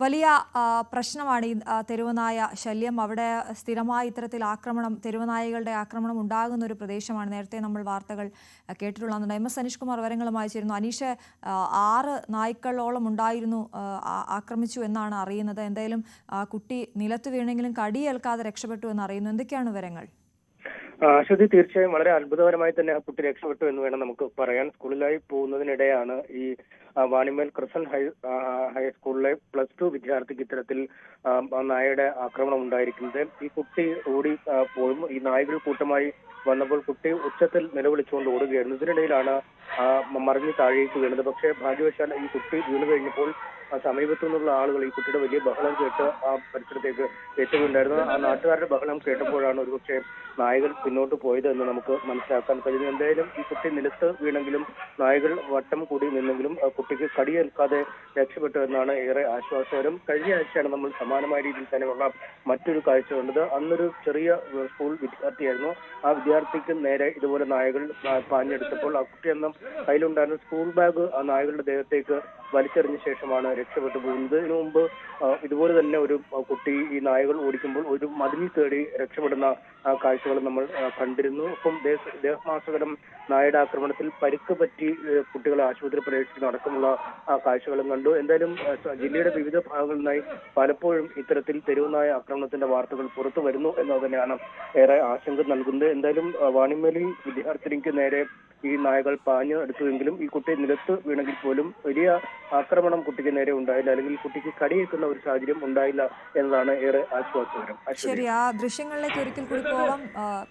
വലിയ പ്രശ്നമാണ് ഈ തെരുവുനായ ശല്യം. അവിടെ സ്ഥിരമായി ഇത്തരത്തിൽ തെരുവുനായകളുടെ ആക്രമണം ഉണ്ടാകുന്ന ഒരു പ്രദേശമാണ്. നേരത്തെ നമ്മൾ വാർത്തകൾ കേട്ടിട്ടുള്ളതാണ്. MS അനീഷ് കുമാർ വിവരങ്ങളുമായി ചേരുന്നു. അനീഷ്, 6 നായ്ക്കളോളം ഉണ്ടായിരുന്നു, ആക്രമിച്ചു എന്നാണ് അറിയുന്നത്. എന്തായാലും കുട്ടി നിലത്ത് വീണെങ്കിലും കടിയേൽക്കാതെ രക്ഷപ്പെട്ടു എന്ന് അറിയുന്നു. എന്തൊക്കെയാണ് വിവരങ്ങൾ? അശ്വതി, തീർച്ചയായും വളരെ അത്ഭുതകരമായി തന്നെ ആ കുട്ടി രക്ഷപ്പെട്ടു എന്ന് വേണം നമുക്ക് പറയാൻ. സ്കൂളിലായി പോകുന്നതിനിടെയാണ് ഈ വാണിമേൽ ക്രസന്റ് ഹൈസ്കൂളിലെ +2 വിദ്യാർത്ഥിക്ക് ഇത്തരത്തിൽ നായയുടെ ആക്രമണം ഉണ്ടായിരിക്കുന്നത്. ഈ കുട്ടി ഓടി പോയും ഈ നായകൾ കൂട്ടമായി വന്നപ്പോൾ കുട്ടി ഉച്ചത്തിൽ നിലവിളിച്ചുകൊണ്ട് ഓടുകയായിരുന്നു. ഇതിനിടയിലാണ് മറിഞ്ഞ് താഴേക്ക് വീണത്. പക്ഷേ ഭാഗ്യവശാൽ ഈ കുട്ടി വീണു കഴിഞ്ഞപ്പോൾ സമീപത്തു നിന്നുള്ള ആളുകൾ ഈ കുട്ടിയുടെ വലിയ ബഹളം കേട്ട് ആ പരിസരത്തേക്ക് എത്തുകയുണ്ടായിരുന്നു. ആ നാട്ടുകാരുടെ ബഹളം കേട്ടപ്പോഴാണ് ഒരുപക്ഷെ നായകൾ പിന്നോട്ട് പോയത് എന്ന് നമുക്ക് മനസ്സിലാക്കാൻ കഴിയുന്നു. എന്തായാലും ഈ കുട്ടി നിലത്ത് വീണെങ്കിലും നായകൾ വട്ടം കൂടി നിന്നെങ്കിലും കുട്ടിക്ക് കടിയേൽക്കാതെ രക്ഷപ്പെട്ടു എന്നാണ് ഏറെ ആശ്വാസകരം. കഴിഞ്ഞ ആഴ്ചയാണ് നമ്മൾ സമാനമായ രീതിയിൽ തന്നെയുള്ള മറ്റൊരു കാഴ്ച കണ്ടത്. അന്നൊരു ചെറിയ സ്കൂൾ വിദ്യാർത്ഥിയായിരുന്നു. ആ വിദ്യാർത്ഥിക്ക് നേരെ ഇതുപോലെ നായകൾ പാഞ്ഞെടുത്തപ്പോൾ ആ കുട്ടി എന്ന കയ്യിലുണ്ടായിരുന്ന സ്കൂൾ ബാഗ് ആ നായകളുടെ ദേഹത്തേക്ക് വലിച്ചെറിഞ്ഞ ശേഷമാണ് രക്ഷപ്പെട്ടു പോകുന്നത്. ഇതിനു മുമ്പ് ഇതുപോലെ തന്നെ ഒരു കുട്ടി ഈ നായകൾ ഓടിക്കുമ്പോൾ ഒരു മതിൽ തേടി രക്ഷപ്പെടുന്ന കാഴ്ചകൾ നമ്മൾ കണ്ടിരുന്നു. ഒപ്പം ദേഹമാസകരം നായയുടെ ആക്രമണത്തിൽ പരിക്ക് പറ്റി കുട്ടികളെ ആശുപത്രി പ്രവേശിക്കുന്ന അടക്കമുള്ള കാഴ്ചകളും കണ്ടു. എന്തായാലും ജില്ലയുടെ വിവിധ ഭാഗങ്ങളിൽ നിന്നായി പലപ്പോഴും ഇത്തരത്തിൽ തെരുവുനായ ആക്രമണത്തിന്റെ വാർത്തകൾ പുറത്തു വരുന്നു എന്നത് തന്നെയാണ് ഏറെ ആശങ്ക നൽകുന്നത്. എന്തായാലും വാണിമേലിൽ വിദ്യാർത്ഥിനിക്ക് നേരെ ഈ നായകൾ പാഞ്ഞ് എടുത്തുവെങ്കിലും ഈ കുട്ടി നിലത്ത് വീണെങ്കിൽ പോലും വലിയ ആക്രമണം കുട്ടിക്ക് നേരെ ഉണ്ടായില്ല, അല്ലെങ്കിൽ കുട്ടിക്ക് കടിയേൽക്കുന്ന ഒരു സാഹചര്യം ഉണ്ടായില്ല എന്നതാണ് ഏറെ ആശ്വാസകരം. ശരി, ആ ദൃശ്യങ്ങളിലേക്ക് ഒരിക്കൽ കൂടി പോകാം.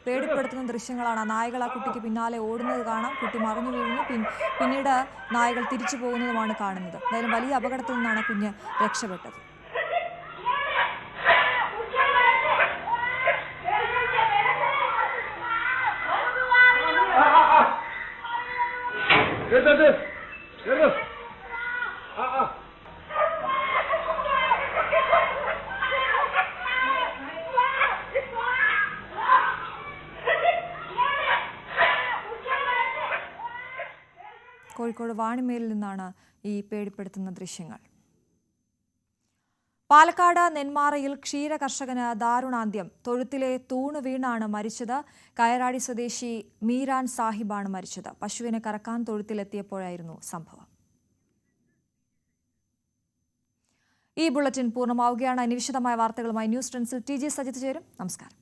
പേടിപ്പെടുത്തുന്ന ദൃശ്യങ്ങളാണ്. നായകൾ ആ കുട്ടിക്ക് പിന്നാലെ ഓടുന്നത് കാണാം. കുട്ടി മറിഞ്ഞു വീഴുന്നു, പിന്നീട് നായകൾ തിരിച്ചു പോകുന്നതുമാണ് കാണുന്നത്. എന്തായാലും വലിയ അപകടത്തിൽ നിന്നാണ് കുഞ്ഞ് രക്ഷപ്പെട്ടത്. കോഴിക്കോട് വാണിമേലിൽ നിന്നാണ് ഈ പേടിപ്പെടുത്തുന്ന ദൃശ്യങ്ങൾ. പാലക്കാട് നെന്മാറയിൽ ക്ഷീര കർഷകന് ദാരുണാന്ത്യം. തൊഴുത്തിലെ തൂണ് വീണാണ് മരിച്ചത്. കയറാടി സ്വദേശി മീരാൻ സാഹിബാണ് മരിച്ചത്. പശുവിനെ കറക്കാൻ തൊഴുത്തിലെത്തിയപ്പോഴായിരുന്നു സംഭവം. ഈ ബുള്ളറ്റിൻ പൂർണ്ണമാവുകയാണ്. ഇനി വിശദമായ വാർത്തകളുമായി ന്യൂസ് ട്രെൻഡ്സിൽ TG സജിത്ത് ചേരും. നമസ്കാരം.